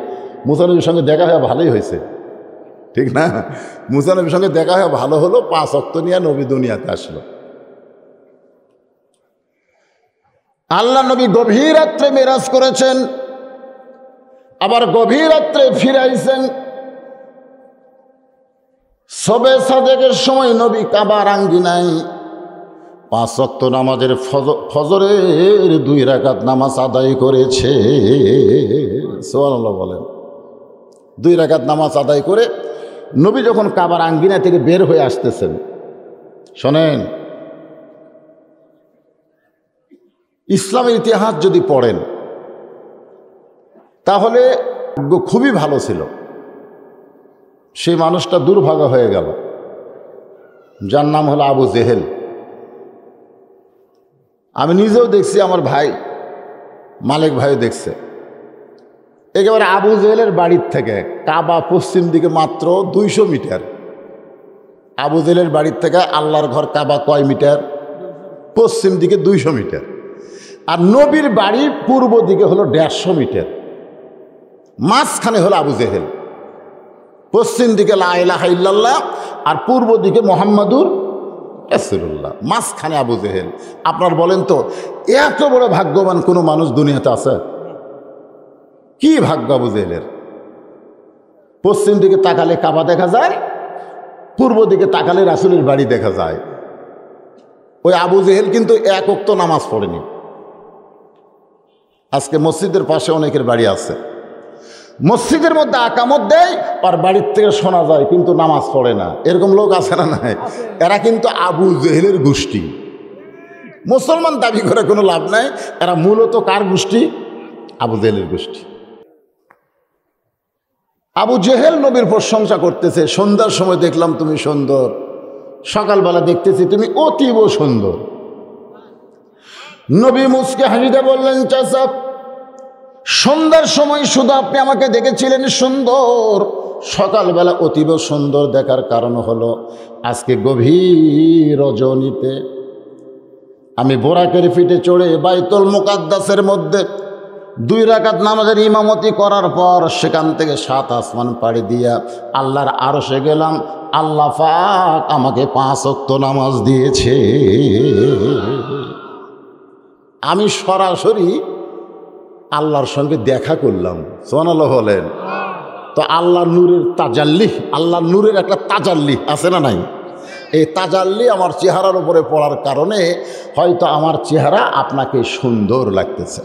মুসা নবীর সঙ্গে দেখা হয়ে ভালোই হয়েছে, ঠিক না? মুসা নবীর সঙ্গে দেখা হয়ে ভালো হলো, 5 ওয়াক্ত নিয়ে নবী দুনিয়াতে আসলো। আল্লাহ নবী গভীর রাত্রে মেরাজ করেছেন, আবার গভীর রাত্রে ফিরাইছেন। সবে সাদেকের সময় নবী কাবার আঙ্গিনায় 5 ওয়াক্ত নামাজের ফজরের 2 রাকাত নামাজ আদায় করেছে। সুবহানাল্লাহ বলেন। 2 রাকাত নামাজ আদায় করে নবী যখন কাবার আঙ্গিনা থেকে বের হয়ে আসতেছেন, শোনেন, ইসলামের ইতিহাস যদি পড়েন তাহলে খুবই ভালো ছিল। সেই মানুষটা দুর্ভাগা হয়ে গেল, যার নাম হলো আবু জেহেল। আমি নিজেও দেখছি, আমার ভাই মালিক ভাইও দেখছে। একেবারে আবু জেহেলের বাড়ির থেকে কাবা পশ্চিম দিকে মাত্র 200 মিটার। আবু জেহেলের বাড়ির থেকে আল্লাহর ঘর কাবা কয় মিটার? পশ্চিম দিকে 200 মিটার। আর নবীর বাড়ির পূর্ব দিকে হলো 150 মিটার। মাঝখানে হলো আবু জেহেল। পশ্চিম দিকে লা ইলাহা ইল্লাল্লাহ আর পূর্ব দিকে মুহাম্মাদুর রাসূলুল্লাহ, মাঝখানে আবু জেহেল। আপনার বলেন তো এত বড় ভাগ্যবান কোনো মানুষ দুনিয়াতে আছে? কি ভাগ্য আবু জেহেলের! পশ্চিম দিকে তাকালে কাবা দেখা যায়, পূর্ব দিকে তাকালে রাসূলের বাড়ি দেখা যায়। ওই আবু জেহেল কিন্তু এক ওয়াক্ত নামাজ পড়েনি। আজকে মসজিদের পাশে অনেকের বাড়ি আছে, মসজিদের মধ্যে আকামত দেয় আর বাড়ির থেকে শোনা যায় কিন্তু নামাজ পড়ে না। এরকম লোক আছে না? নাই। এরা কিন্তু আবু জেহেলের গোষ্ঠী। মুসলমান দাবি করে কোনো লাভ নাই, এরা মূলত কার গোষ্ঠী? আবু জেহেলের গোষ্ঠী। আবু জেহেল নবীর প্রশংসা করতেছে, সন্ধ্যার সময় দেখলাম তুমি সুন্দর, সকালবেলা দেখতেছি তুমি অতীব সুন্দর। নবী মুসকে হাসিতে বললেন, চাচা সন্ধ্যার সময় শুধু আপনি আমাকে দেখেছিলেন সুন্দর, সকালবেলা অতীব সুন্দর দেখার কারণ হলো আজকে গভীর রজনীতে আমি বোরাকের পিঠে চড়ে বাইতুল মুকাদ্দাসের মধ্যে 2 রাকাত নামাজের ইমামতি করার পর সেখান থেকে 7 আসমান পাড়ি দিয়া আল্লাহর আরশে গেলাম। আল্লাহ পাক আমাকে 5 ওয়াক্ত নামাজ দিয়েছে। আমি সরাসরি আল্লাহর সঙ্গে দেখা করলাম। সুবহানাল্লাহ বলেন তো। আল্লাহ নূরের তাজাল্লি, আল্লাহ নূরের একটা তাজাল্লি আছে না নাই? এই তাজাল্লি আমার চেহারার উপরে পড়ার কারণে হয়তো আমার চেহারা আপনাকে সুন্দর লাগতেছে।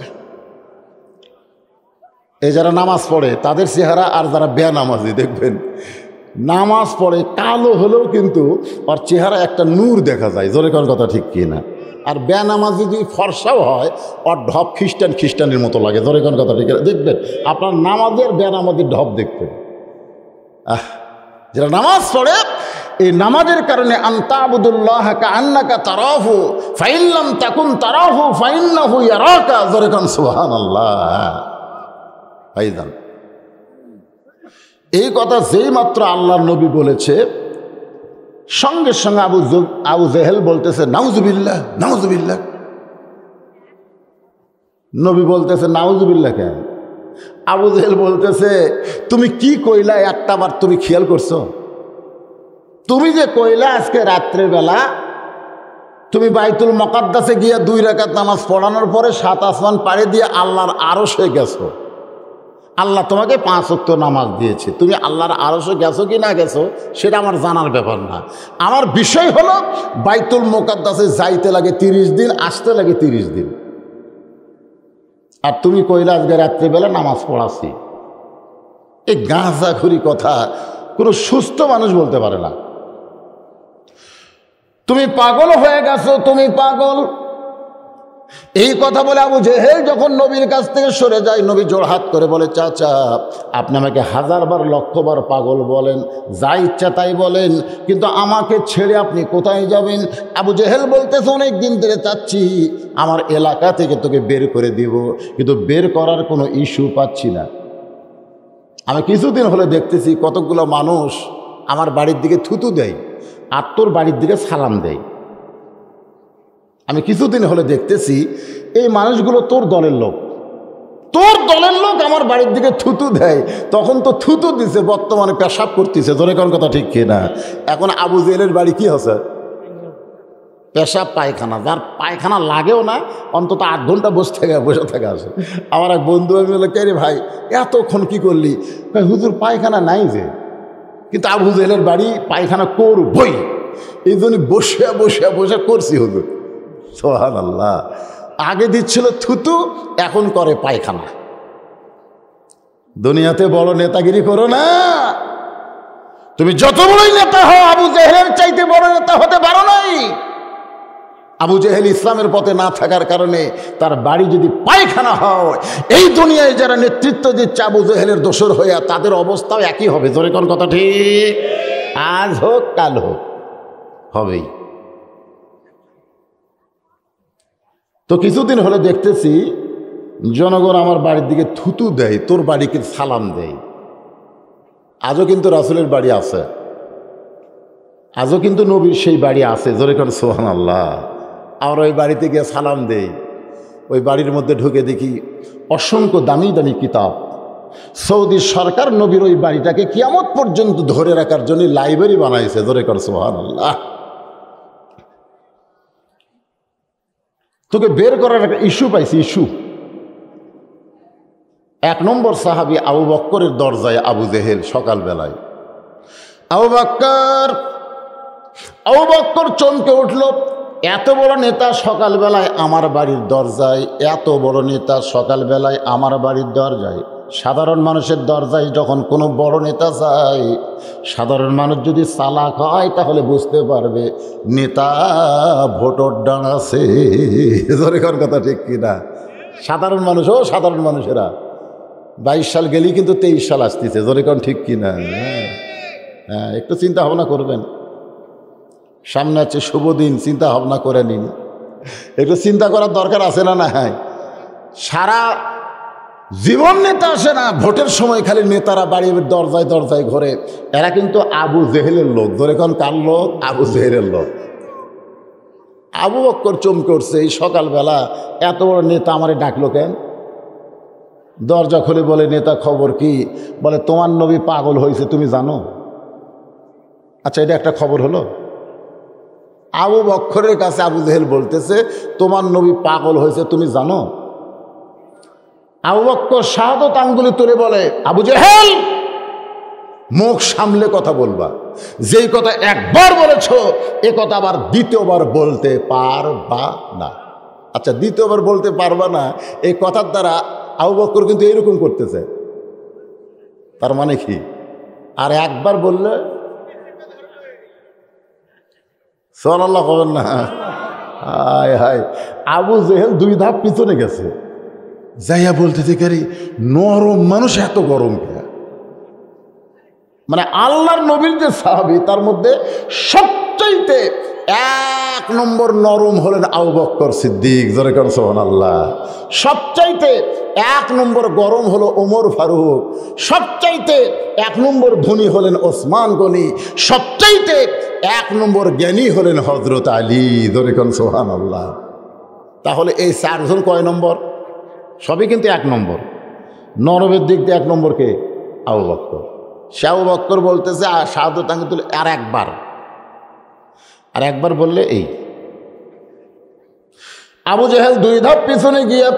এই যারা নামাজ পড়ে তাদের চেহারা, আর যারা বেনামাজি দেখবেন নামাজ পড়ে কালো হলেও কিন্তু ওর চেহারা একটা নূর দেখা যায়। জোরে কোন কথা ঠিক কি না? আর বেনামাজি যদি ফর্সাও হয় ওর ঢপ খ্রিস্টানের মতো লাগে। জোরে কোন কথা ঠিক দেখবেন আপনার নামাজের বেনামাজির ঢপ দেখবেন। যারা নামাজ পড়ে এই নামাজের কারণে আনতাবুদুল্লাহ কাআন্নাকা তারাহু ফাইন লাম তাকুন তারাহু ফাইন্নাহু ইয়ারাকা। জোরে কোন সুবহানাল্লাহ। ভাইজান এই কথা যেই মাত্র আল্লাহর নবী বলেছে সঙ্গে সঙ্গে আবু জেহেল বলতেছে নাউজুবিল্লাহ নাউজুবিল্লাহ। নবী বলতেছে নাউজুবিল্লাহ কেন? আবু জেহেল বলতেছে তুমি কি কইলা একটা বার তুমি খেয়াল করছো? তুমি যে কইলা আজকে রাত্রের বেলা তুমি বাইতুল মুকাদ্দাসে গিয়া 2 রাকাত নামাজ পড়ানোর পরে 7 আসমান পাড়ি দিয়ে আল্লাহর আরশে গেছো, আল্লাহ তোমাকে 5 ওয়াক্ত নামাজ দিয়েছে। তুমি আল্লাহর আরশে গেছো কি না গেছো সেটা আমার জানার ব্যাপার না। আমার বিষয় হলো বাইতুল মুকাদ্দাসে যাইতে লাগে 30 দিন, আসতে লাগে 30 দিন। আর তুমি কইলা আজকে রাত্রিবেলা নামাজ পড়াছি। এই গাঁজাখুরি কথা কোনো সুস্থ মানুষ বলতে পারে না। তুমি পাগল হয়ে গেছো, তুমি পাগল। এই কথা বলে আবু জেহেল যখন নবীর কাছ থেকে সরে যায়, নবী জোড়হাত করে বলে চাচা আপনি আমাকে 1000 বার 1,00,000 বার পাগল বলেন, যা ইচ্ছা তাই বলেন, কিন্তু আমাকে ছেড়ে আপনি কোথায় যাবেন? আবু জেহেল বলতেছে অনেক দিন ধরে চাচ্ছি আমার এলাকা থেকে তোকে বের করে দিব, কিন্তু বের করার কোনো ইস্যু পাচ্ছি না। আমি কিছুদিন হলে দেখতেছি কতগুলো মানুষ আমার বাড়ির দিকে থুতু দেয় আর তোর বাড়ির দিকে সালাম দেয়। আমি কিছুদিন হলে দেখতেছি এই মানুষগুলো তোর দলের লোক, তোর দলের লোক আমার বাড়ির দিকে থুতু দেয়। তখন তো থুতু দিছে, বর্তমানে পেশাব করতেছে। জোরে কোন কথা ঠিক কিনা? এখন আবু জেহেলের বাড়ি কি হচ্ছে? পেশাব পায়খানা। যার পায়খানা লাগেও না অন্তত 8 ঘন্টা বসে থাকে আসে। আমার এক বন্ধু আমি বলে কে রে ভাই এতক্ষণ কি করলি? হুজুর পায়খানা নাই যে, কিন্তু আবু জেহেলের বাড়ি পায়খানা করবই, এই জন্য বসে বসে বসে করছি হুজুর। সুবহানাল্লাহ। আগে দিচ্ছিল থুতু, এখন করে পায়খানা। দুনিয়াতে বড় নেতাগিরি করো না। তুমি যত বড়ই নেতা হও আবু জেহেলের চাইতে বড় নেতা হতে পারো নাই। আবু জেহেল ইসলামের পথে না থাকার কারণে তার বাড়ি যদি পায়খানা হয়, এই দুনিয়ায় যারা নেতৃত্ব দিচ্ছে আবু জেহেলের দোসর হইয়া তাদের অবস্থাও একই হবে। জোরে কোন কথা ঠিক? আজ হোক কাল হোক হবেই। তো কিছুদিন হলে দেখতেছি জনগণ আমার বাড়ির দিকে থুতু দেয়, তোর বাড়িকে সালাম দেয়। আজও কিন্তু রাসূলের বাড়ি আছে, আজও কিন্তু নবীর সেই বাড়ি আছে, জোরে করে সুবহানাল্লাহ। আমরা ওই বাড়িতে গিয়ে সালাম দেই। ওই বাড়ির মধ্যে ঢুকে দেখি অসংখ্য দামি দামি কিতাব। সৌদি সরকার নবীর ওই বাড়িটাকে কিয়ামত পর্যন্ত ধরে রাখার জন্য লাইব্রেরি বানাইছে, জোরে করে সুবহানাল্লাহ। তোকে বের করার একটা ইস্যু পাইছি, ইস্যু। 1 নম্বর সাহাবী আবু বক্করের দরজায় আবু জেহেল সকালবেলায়। আবু বক্কর চমকে উঠল, এত বড় নেতা সকালবেলায় আমার বাড়ির দরজায়, এত বড় নেতা সকালবেলায় আমার বাড়ির দরজায়। সাধারণ মানুষের দরজায় যখন কোনো বড় নেতা যায়, সাধারণ মানুষ যদি চালাক হয় তাহলে বুঝতে পারবে নেতা ভোটর ডান আছে। জোরেকার কথা ঠিক কিনা? সাধারণ মানুষও, সাধারণ মানুষেরা 22 সাল গেলেই কিন্তু 23 সাল আসতেছে, জোরেকার ঠিক কিনা? হ্যাঁ, একটু চিন্তা ভাবনা করবেন। সামনে আছে শুভ দিন, চিন্তা ভাবনা করে নিন। একটু চিন্তা করার দরকার আছে না? না, হ্যাঁ, সারা জীবন নেতা আসে না, ভোটের সময় খালি নেতারা বাড়ির দরজায় দরজায় ঘরে। এরা কিন্তু আবু জেহেলের লোক। ধরে কোন কার লোক? আবু জেহেলের লোক। আবু বক্কর চমকে উঠছে, এই সকালবেলা এত বড় নেতা আমারে ডাকলো কেন? দরজা খুলে বলে, নেতা খবর কি? বলে, তোমার নবী পাগল হয়েছে, তুমি জানো? আচ্ছা, এটা একটা খবর হলো? আবু বক্করের কাছে আবু জেহেল বলতেছে, তোমার নবী পাগল হয়েছে, তুমি জানো? আবু বক্কর শাহাদত আঙ্গুলি তুলে বলে, আবু জেহেল, মুখ সামলে কথা বলবা। যেই কথা একবার বলেছ, এ কথা আবার দ্বিতীয়বার বলতে পারবা না। আচ্ছা, দ্বিতীয়বার বলতে পারবা না, এই কথার দ্বারা আবু বক্কর কিন্তু এইরকম করতেছে। তার মানে কি? আর একবার বললে সুবহানাল্লাহ বলেন না? হায় হায়, আবু জেহেল 2 ধাপ পিছনে গেছে, যাইয়া বলতেছে, কারি নরম মানুষ এত গরম কে? মানে আল্লাহর নবীর যে সাহাবী, তার মধ্যে সবচাইতে 1 নম্বর নরম হলেন আবু বক্কর সিদ্দিক, জোরে করে সুবহানাল্লাহ। সবচাইতে 1 নম্বর গরম হলো ওমর ফারুক। সবচাইতে 1 নম্বর ধনী হলেন ওসমান গনি। সবচাইতে 1 নম্বর জ্ঞানী হলেন হযরত আলী, জোরে করে সুবহানাল্লাহ। তাহলে এই 4 জন কয় নম্বর? সবই কিন্তু 1 নম্বর। নরমের দিক দিয়ে 1 নম্বর কে? আবু বক্কর। সে আবু বক্কর বলতেছে, শাহাদত আঙ্গুল তুলে আর একবার বললে এই। আবু জেহেল 2 ধাপ পিছনে গিয়ে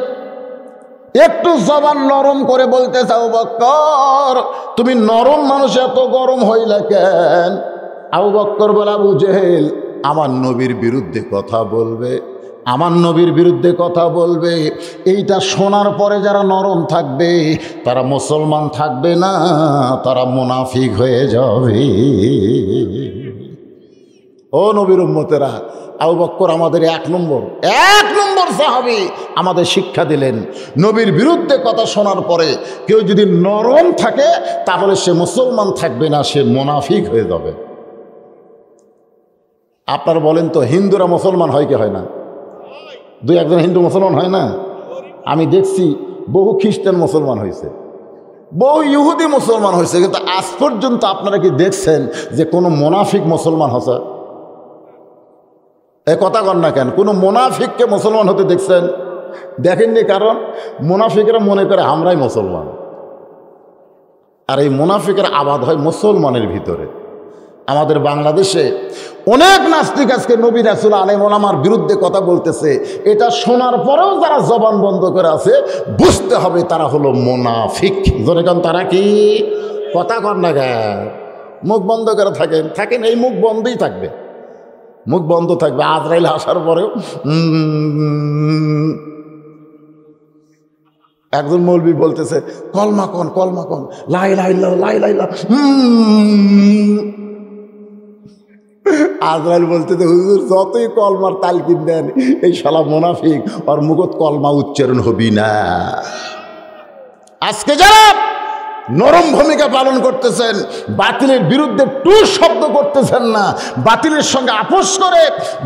একটু জবান নরম করে বলতেছে, আবু বক্কর, তুমি নরম মানুষ এত গরম হইলা কেন? আবু বক্কর বলে, আবু জেহেল আমার নবীর বিরুদ্ধে কথা বলবে, আমার নবীর বিরুদ্ধে কথা বলবে, এইটা শোনার পরে যারা নরম থাকবে তারা মুসলমান থাকবে না, তারা মুনাফিক হয়ে যাবে। ও নবীর উম্মতেরা, আবু বক্কর আমাদের 1 নম্বর সাহাবী, আমাদের শিক্ষা দিলেন, নবীর বিরুদ্ধে কথা শোনার পরে কেউ যদি নরম থাকে তাহলে সে মুসলমান থাকবে না, সে মুনাফিক হয়ে যাবে। আপনারা বলেন তো, হিন্দুরা মুসলমান হয় কি হয় না? 2-1 জন হিন্দু মুসলমান হয় না? আমি দেখছি বহু খ্রিস্টান মুসলমান হয়েছে, বহু ইহুদি মুসলমান হয়েছে, কিন্তু আজ পর্যন্ত আপনারা কি দেখছেন যে কোনো মুনাফিক মুসলমান হচ্ছে? এ কথা কন না কেন? কোনো মুনাফিককে মুসলমান হতে দেখছেন? দেখেননি। কারণ মুনাফিকরা মনে করে আমরাই মুসলমান, আর এই মুনাফিকের আবাদ হয় মুসলমানের ভিতরে। আমাদের বাংলাদেশে অনেক নাস্তিক আজকে নবী রাসূল আলেম ওলামার বিরুদ্ধে কথা বলতেছে। এটা শোনার পরেও যারা জবান বন্ধ করে আছে, বুঝতে হবে তারা হলো মুনাফিক। জোরে কান, তারা কি? কথা কর না গা, মুখ বন্ধ করে থাকেন, এই মুখ বন্ধই থাকবে, মুখ বন্ধ থাকবে। আজরাইল আসার পরেও একজন মৌলবি বলতেছে, কলমা কন, লা ইলাহা ইল্লাল্লাহ, লা ইলাহা ইল্লাল্লাহ। আজরাইল বলতেছে, হুজুর যতই কলমার তালকিন দেন, এই শালা মুনাফিক, আর মুখত কলমা উচ্চারণ হবি না। আজকে যারা নরম ভূমিকা পালন করতেছেন, বাতিলের বিরুদ্ধে টু শব্দ করতেছেন না, বাতিলের সঙ্গে আপোষ করে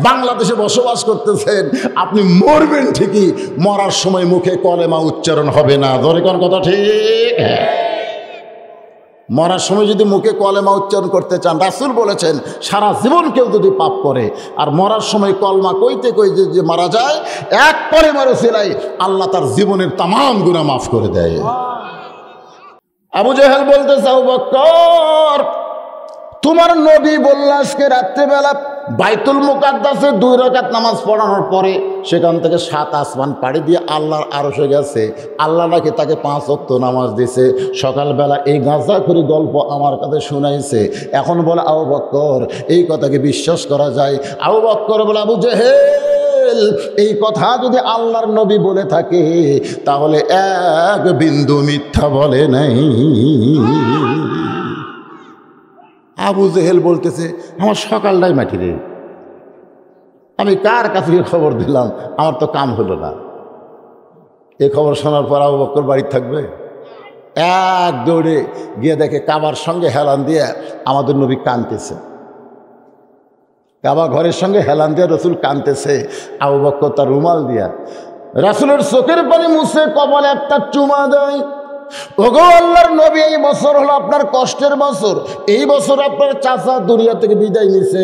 বাংলাদেশে বসবাস করতেছেন। আপনি মরবেন ঠিকই, মরার সময় মুখে কলেমা উচ্চারণ হবে না। ধরে কোন কথা ঠিক? মরার সময় যদি মুখে কলেমা উচ্চারণ করতে চান, রাসূল বলেছেন সারা জীবন কেউ যদি পাপ করে আর মরার সময় কলমা কইতে কইতে যে মারা যায়, এক কলেমার উসিলায় আল্লাহ তার জীবনের তামাম গুনাহ মাফ করে দেয়। আবু জেহেল বলতেছে, আবু বকর, তোমার নবী বলল আজকে রাত্রেবেলা বাইতুল মুকাদ্দাসে 2 রাকাত নামাজ পড়ানোর পরে সেখান থেকে 7 আসমান পাড়ি দিয়ে আল্লাহর আরশে গেছে। আল্লাহ নাকি তাকে 5 ওয়াক্ত নামাজ দিয়েছে। সকালবেলা এই গাঁজাখুরি গল্প আমার কাছে শোনাইছে। এখন বলে আবু বকর, এই কথাকে বিশ্বাস করা যায়? আবু বকর বলে, আবু জেহেল, এই কথা যদি আল্লাহর নবী বলে থাকে তাহলে এক বিন্দু মিথ্যা বলে নাই। আবু জেহেল বলতেছে, আমার সকালটাই মাটি রে, আমি কার কাছে খবর দিলাম, আমার তো কাম হলো না। এই খবর শোনার পর আবু বকর বাড়ি থাকবে? এক দৌড়ে গিয়ে দেখে কাবার সঙ্গে হেলান দিয়ে আমাদের নবী কাঁদতেছে। কাবা ঘরের সঙ্গে হেলান দিয়ে রসুল কাঁদতেছে। আবু বকর তার রুমাল দিয়া রাসূলের চোখের পানি মুছে কপালে একটা চুমা দেয়। ওগো আল্লাহর নবী, এই বছর হলো আপনার কষ্টের বছর। এই বছর আপনার চাচা দুনিয়া থেকে বিদায় নিছে।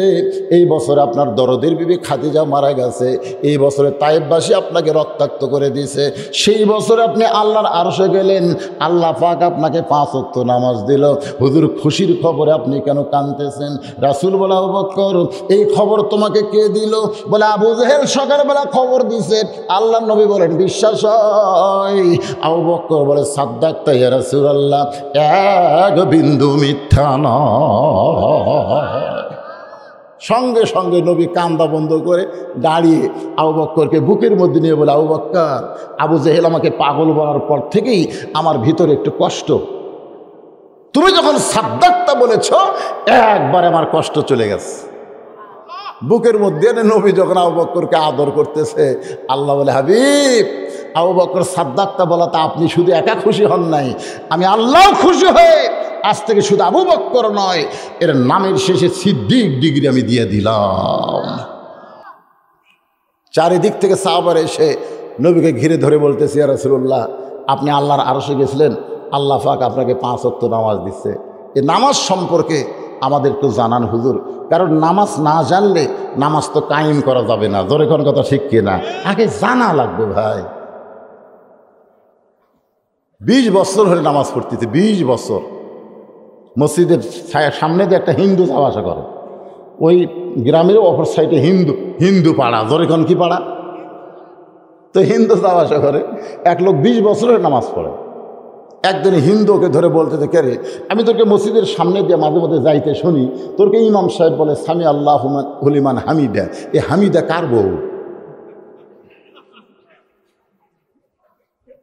এই বছর আপনার দরদের বিবি খাদিজা মারা গেছে। এই বছরে তায়েববাসী আপনাকে রক্তাক্ত করে দিয়েছে। সেই বছরে আপনি আল্লাহর আরশে গেলেন, আল্লাহ পাক আপনাকে 5 ওয়াক্ত নামাজ দিল। হুজুর, খুশির খবরে আপনি কেন কাঁদতেছেন? রাসূল বলে, আবু বকর, এই খবর তোমাকে কে দিল? বলে, আবু জেহেল সকালবেলা খবর দিছে। আল্লাহর নবী বলেন, বিশ্বাস হয়? আবু বকর বলে, সাদ্দাক ইয়া রাসূলুল্লাহ, এক বিন্দু মিথ্যা নয়। সঙ্গে সঙ্গে নবী কান্দা বন্ধ করে দাঁড়িয়ে আবু বকরকে বুকের মধ্যে নিয়ে বলে, আবু বকর, আবু জেহেল আমাকে পাগল বলার পর থেকেই আমার ভিতরে একটু কষ্ট। তুমি যখন সাদ্দাকতা বলেছ, একবার আমার কষ্ট চলে গেছে। বুকের মধ্যে নবী যখন আবু বকরকে আদর করতেছে, আল্লাহ বলে, হাবিব, আবু বকর সাদ্দাকতা বলাতে আপনি শুধু একা খুশি হন নাই, আমি আল্লাহ খুশি হয়ে আজ থেকে শুধু আবু বকর নয়, এর নামের শেষে সিদ্দিক ডিগ্রি আমি দিয়ে দিলাম। চারিদিক থেকে সাহাবারা এসে নবীকে ঘিরে ধরে বলতেছে, ইয়া রাসূলুল্লাহ, আপনি আল্লাহর আরশে গেছিলেন, আল্লাহ পাক আপনাকে 5 ওয়াক্ত নামাজ দিচ্ছে। এই নামাজ সম্পর্কে আমাদের একটু জানান হুজুর, কারণ নামাজ না জানলে নামাজ তো কায়েম করা যাবে না। জোরে কোন কথা ঠিক কিনা? আগে জানা লাগবে ভাই। 20 বছর হলে নামাজ পড়তেছে, 20 বছর। মসজিদের সামনে দিয়ে একটা হিন্দু যাওয়া আসা করে, ওই গ্রামের অপর সাইডে হিন্দু পাড়া। জোরে কোন কি পাড়া? তো হিন্দু যাওয়া আসা করে। এক লোক 20 বছরের নামাজ পড়ে। একদিন হিন্দুকে ধরে বলতেছে, কে রে, আমি তোকে মসজিদের সামনে দিয়ে মাঝে মাঝে যাইতে শুনি, তোরকে ইমাম সাহেব বলে সামি আল্লাহু লিমান হামিদা। এ হামিদা কার বউ?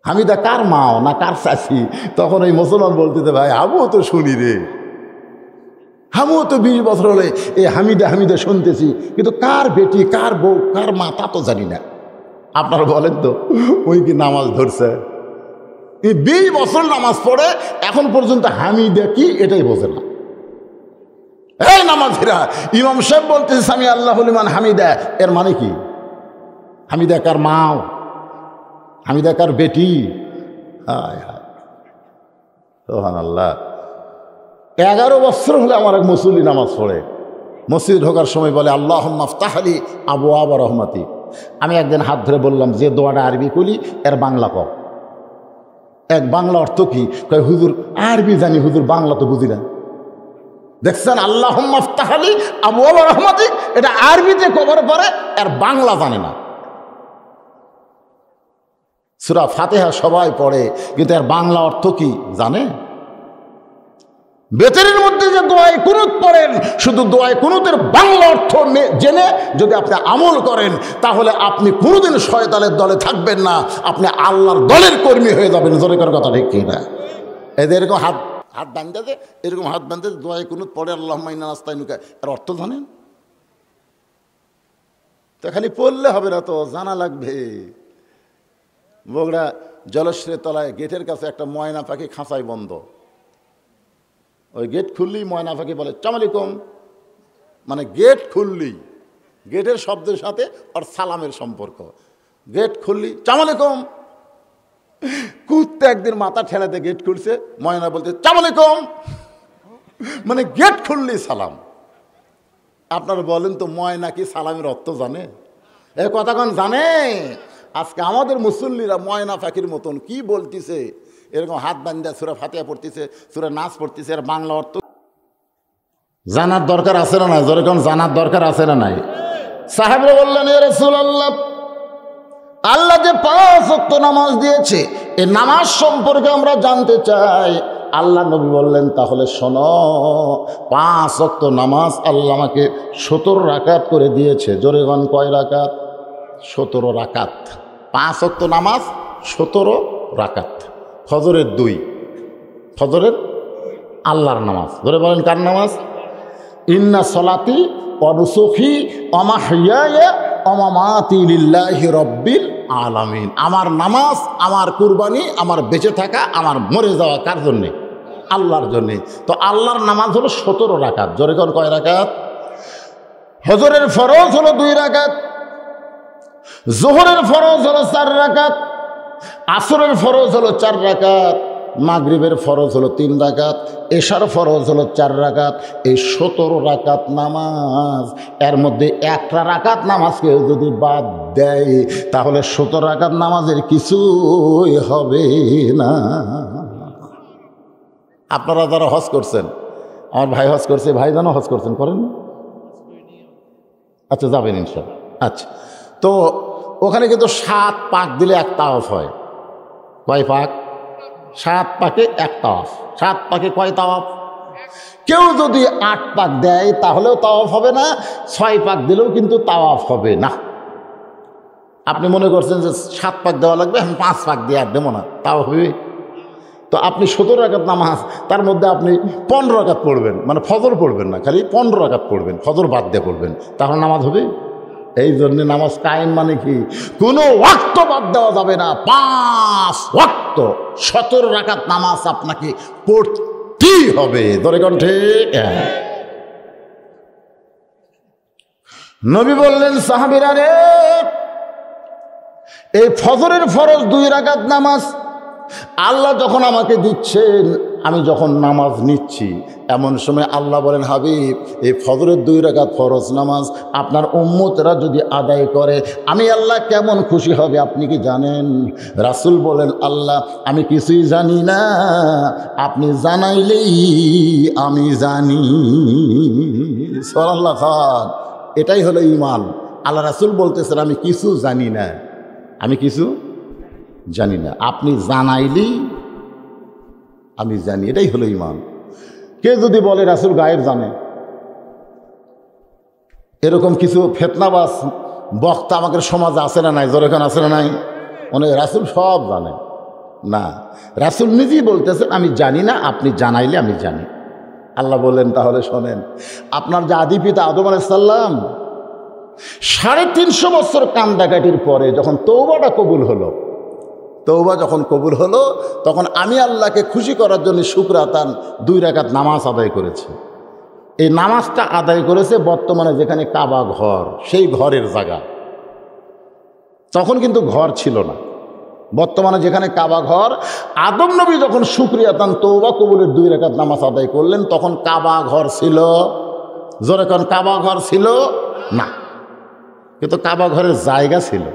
হামিদা কার মাও না কার চাষি? তখন ওই মুসলমান বলতেছে, ভাই আমিও তো শুনি রে, আমিও তো 20 বছর হলে এই হামিদা হামিদা শুনতেছি, কিন্তু কার বেটি, কার বউ, কার মা তা তো জানি না। আপনারা বলেন তো, ওই কি নামাজ ধরছে? 20 বছর নামাজ পড়ে এখন পর্যন্ত হামিদা কি এটাই বোঝে না। এই নামাজিরা, ইমাম সাহেব বলতেছে সামি আল্লাহু লিমান হামিদা, এর মানে কি? হামিদা কার মাও, হামিদা কার বেটি? হায় হায়, সুবহানাল্লাহ। 11 বছর হলে আমার এক মুসল্লি নামাজ পড়ে, মসজিদে ঢোকার সময় বলে, আল্লাহুম্মা ইফতাহ লি আবওয়াবা রাহমাতিক। আমি একদিন হাত ধরে বললাম, যে দোয়াটা আরবি করি এর বাংলা কও। এক বাংলা অর্থ কি? কয় হুজুর আরবি জানি, হুজুর বাংলা তো বুঝি না। দেখছেন, আল্লাহুম্মা ইফতাহ লি আবওয়াবা রাহমাতিক, এটা আরবিতে কবর পরে, এর বাংলা জানে না। সূরা ফাতিহা সবাই পড়ে, কিন্তু এর বাংলা অর্থ কি জানে? বেতের মধ্যে যে দোয়ায়ে কুনুত পড়েন, শুধু দোয়ায়ে কুনুতের বাংলা অর্থ জেনে যদি আপনি আমল করেন, তাহলে আপনি কোনোদিন শয়তানের দলে থাকবেন না, আপনি আল্লাহর দলের কর্মী হয়ে যাবেন। জোরে করার কথা ঠিক কিনা? এদের এরকম হাত বাঁধতে, এরকম হাত বাঁধতে দোয়ায়ে কুনুত পড়ে, আল্লাহুম্মা ইন্না নাস্তাইনুকা, এর অর্থ জানেন? তো খালি পড়লে হবে না, তো জানা লাগবে। বগুড়া জলশ্রী তলায় গেটের কাছে একটা ময়না পাখি খাঁচায় বন্ধ, ওই গেট খুললেই ময়না পাখি বলে আসসালামু আলাইকুম, মানে গেট খুললেই, গেটের শব্দের সাথে ওর সালামের সম্পর্ক। গেট খুললি আসসালামু আলাইকুম। কুত্তে একদিন মাথা ঠেলাতে গেট খুলছে, ময়না বলতে আসসালামু আলাইকুম, মানে গেট খুললেই সালাম। আপনারা বলেন তো ময়না কি সালামের অর্থ জানে? এ কথাক্ষণ জানে? আজকে আমাদের মুসল্লিরা ময়না পাখির মতন কি বলতেছে, এরকম হাত বান্ধা সূরা ফাতিহা পড়তেছে, সূরা নাস পড়তেছে, আর বাংলা অর্থ জানার দরকার আছে না নাই? যেরকম জানার দরকার আছে না নাই? সাহাবীরা বললেন, ইয়া রাসূলুল্লাহ, আল্লাহ যে 5 ওয়াক্ত নামাজ দিয়েছে, এই নামাজ সম্পর্কে আমরা জানতে চাই। আল্লাহ নবী বললেন, তাহলে শোনো, 5 ওয়াক্ত নামাজ আল্লাহ আমাকে 17 রাকাত করে দিয়েছে। জোরে গান, কয় রাকাত? 17 রাকাত। 5 ওয়াক্ত নামাজ 17 রাকাত। ফজরের 2, ফজরের আল্লাহর নামাজ। ধরে বলেন কার নামাজ? ইন্না সলাতি ওয়া নুসুকি ওয়া মাহইয়ায়া ওয়া মামাতি লিল্লাহি রাব্বিল আলামিন। আমার নামাজ, আমার কুরবানি, আমার বেঁচে থাকা, আমার মরে যাওয়া কার জন্যে? আল্লাহর জন্যে। তো আল্লাহর নামাজ হলো 17 রাকাত। জোরে কোন কয় রাকাত? হজরের ফরজ হলো 2 রাকাত, যোহরের ফরজ হলো 4 রাকাত, আসরের ফরজ হলো 4 রাকাত, মাগরিবের ফরজ হলো 3 রাকাত, এশার ফরজ হলো 4 রাকাত। এই 17 রাকাত নামাজ, এর মধ্যে একটা রাকাত নামাজকে যদি বাদ দেয় তাহলে 17 রাকাত নামাজের কিছুই হবে না। আপনারা যারা হজ করছেন, আমার ভাই হজ করছে, ভাই জানো হজ করছেন, করেন? আচ্ছা, যাবেন ইনশাআল্লাহ। আচ্ছা, তো ওখানে কিন্তু 7 পাক দিলে 1 তাওয়াফ হয়। কয় পাক? 7 পাকে 1 তাওয়াফ। 7 পাকে কয় তাওয়াফ? কেউ যদি 8 পাক দেয় তাহলেও তাওয়াফ হবে না, 6 পাক দিলেও কিন্তু তাওয়াফ হবে না। আপনি মনে করছেন যে 7 পাক দেওয়া লাগবে, আমি 5 পাক দিয়ে আর দেবো না, তাও হবে? তো আপনি 17 রাকাত নামাজ, তার মধ্যে আপনি 15 রাকাত পড়বেন, মানে ফজর পড়বেন না, খালি 15 রাকাত পড়বেন, ফজর বাদ দিয়ে পড়বেন, তাহলে নামাজ হবে? এই জন্য নামাজ কায়েম মানে কি? কোনো ওয়াক্ত বাদ দেওয়া যাবে না। 5 ওয়াক্ত 17 রাকাত নামাজ আপনাকে পড়তেই হবে। ধরে কণ্ঠে নবী বললেন, সাহাবীরা রে, এই ফজরের ফরজ 2 রাকাত নামাজ আল্লাহ যখন আমাকে দিচ্ছেন, আমি যখন নামাজ নিচ্ছি, এমন সময় আল্লাহ বলেন, হাবিব, এই ফজরের 2 রাকাত ফরজ নামাজ আপনার উম্মতরা যদি আদায় করে আমি আল্লাহ কেমন খুশি হবে আপনি কি জানেন? রাসূল বলেন, আল্লাহ, আমি কিছুই জানি না, আপনি জানাইলেই আমি জানি। সুবহানাল্লাহ খান, এটাই হলো ঈমান। আল্লাহ রাসূল বলতেছেন, আমি কিছু জানি না, আমি কিছু জানি না, আপনি জানাইলেই আমি জানি, এটাই হলো ঈমান। কে যদি বলে রাসূল গায়েব জানে, এরকম কিছু ফেতনাবাজ বক্তা আমাদের সমাজে আছে না নাই? জোরেখান আছে না নাই? মানে রাসূল সব জানে না, রাসূল নিজেই বলতেছেন, আমি জানি না, আপনি জানাইলে আমি জানি। আল্লাহ বললেন, তাহলে শোনেন, আপনার যে আদি পিতা আদম আলাইহিস সালাম 350 বছর কান্দাকাটির পরে যখন তওবাটা কবুল হলো, তওবা যখন কবুল হলো, তখন আমি আল্লাহকে খুশি করার জন্য শুকরাতান 2 রাকাত নামাজ আদায় করেছে। এই নামাজটা আদায় করেছে বর্তমানে যেখানে কাবা ঘর, সেই ঘরের জায়গা। তখন কিন্তু ঘর ছিল না। বর্তমানে যেখানে কাবা ঘর, আদম নবী যখন শুকরিয়াতান তওবা কবুলের 2 রাকাত নামাজ আদায় করলেন, তখন কাবা ঘর ছিল? জোরে কোন, কাবা ঘর ছিল না, কিন্তু কাবা ঘরের জায়গা ছিল।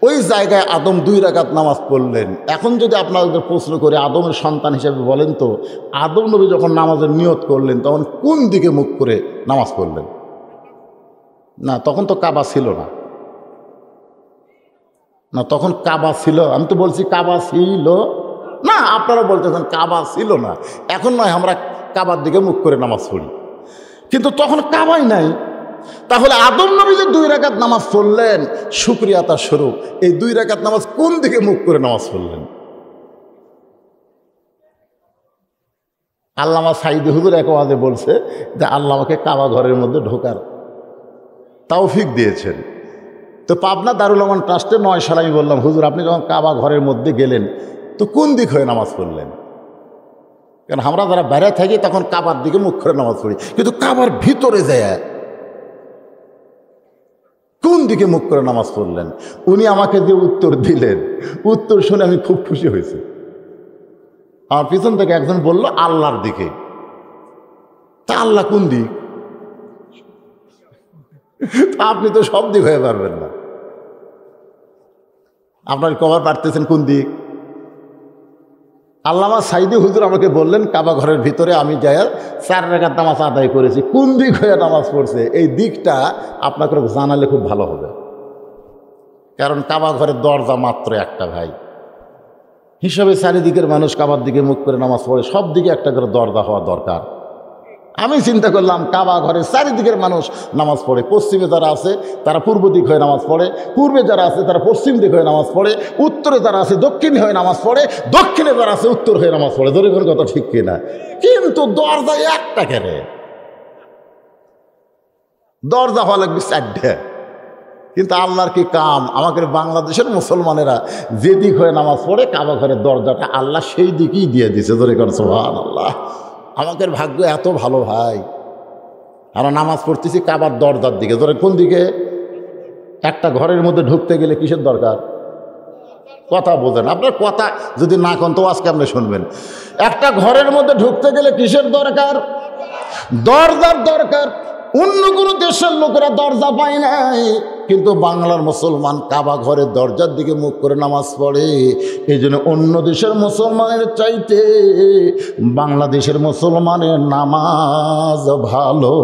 ওই জায়গায় আদম 2 রাকাত নামাজ পড়লেন। এখন যদি আপনাদের প্রশ্ন করে, আদমের সন্তান হিসেবে বলেন তো, আদম নবী যখন নামাজের নিয়ত করলেন তখন কোন দিকে মুখ করে নামাজ পড়লেন? না, তখন তো কাবা ছিল না। না, তখন কাবা ছিল? আমি তো বলছি কাবা ছিল না, আপনারা বলতেছেন কাবা ছিল না। এখন নয় আমরা কাবার দিকে মুখ করে নামাজ পড়ি, কিন্তু তখন কাবাই নাই। তাহলে আদম নবী যে 2 রাকাত নামাজ পড়লেন শুকরিয়াতা স্বরূপ, এই 2 রাকাত নামাজ কোন দিকে মুখ করে নামাজ পড়লেন? আল্লামা সাঈদী হুজুর এক ওয়াজে বলছে যে আল্লাহ আমাকে কাবা ঘরের মধ্যে ঢোকার তৌফিক দিয়েছেন। তো পাবনা দারুল আমান ট্রাস্টে 9 সালে আমি বললাম, হুজুর আপনি যখন কাবা ঘরের মধ্যে গেলেন তো কোন দিক হয়ে নামাজ পড়লেন? কারণ আমরা যারা বাইরে থাকি তখন কাবার দিকে মুখ করে নামাজ পড়ি, কিন্তু কাবার ভিতরে যায় কোন দিকে মুখ করে নামাজ পড়লেন? উনি আমাকে যে উত্তর দিলেন, উত্তর শুনে আমি খুব খুশি হয়েছি। আমার পিছন থেকে একজন বলল আল্লাহর দিকে। তা আল্লাহ কোন দিক? আপনি তো সব দিক হয়ে পারবেন না, আপনার কভার পারতেছেন কোন দিক? আল্লামা সাইদি হুজুর আমাকে বললেন কাবা ঘরের ভিতরে আমি যাই 4 রাকাত নামাজ আদায় করেছি, কোন দিক হয়ে নামাজ পড়ছে এই দিকটা আপনাকে জানালে খুব ভালো হবে। কারণ কাবা ঘরের দরজা মাত্র একটা ভাই, হিসাবে চারিদিকের মানুষ কাবার দিকে মুখ করে নামাজ পড়ে, সব দিকে একটা করে দরজা হওয়া দরকার। আমি চিন্তা করলাম কাবা ঘরের চারিদিকের মানুষ নামাজ পড়ে, পশ্চিমে যারা আছে তারা পূর্ব দিক হয়ে নামাজ পড়ে, পূর্বে যারা আছে তারা পশ্চিম দিক হয়ে নামাজ পড়ে, উত্তরে যারা আছে দক্ষিণ হয়ে নামাজ পড়ে, দক্ষিণে যারা আছে উত্তর হয়ে নামাজ পড়ে। ধরে কোনো কথা ঠিক কিনা? কিন্তু দরজা একটা কেনে, দরজা হওয়া লাগবে 4টে। কিন্তু আল্লাহর কি কাম, আমাদের বাংলাদেশের মুসলমানেরা যে দিক হয়ে নামাজ পড়ে কাবা ঘরের দরজাটা আল্লাহ সেই দিকেই দিয়ে দিছে। ধরে কোনো সুবহানাল্লাহ, আমাদের ভাগ্য এত ভালো ভাই। আমরা নামাজ পড়তেছি কাবার দরজার দিকে। ধরে কোন দিকে? একটা ঘরের মধ্যে ঢুকতে গেলে কিসের দরকার? কথা বোঝেন, আপনার কথা যদি না কন তো আজকে আপনি শুনবেন। একটা ঘরের মধ্যে ঢুকতে গেলে কিসের দরকার? দরজার দরকার। অন্য কোনো দেশের লোকেরা দরজা পায় নাই, কিন্তু বাংলার মুসলমান কাবা ঘরের দরজার দিকে মুখ করে নামাজ পড়ে। এই জন্য অন্য দেশের মুসলমানের চাইতে বাংলাদেশের মুসলমানের নামাজ ভালো।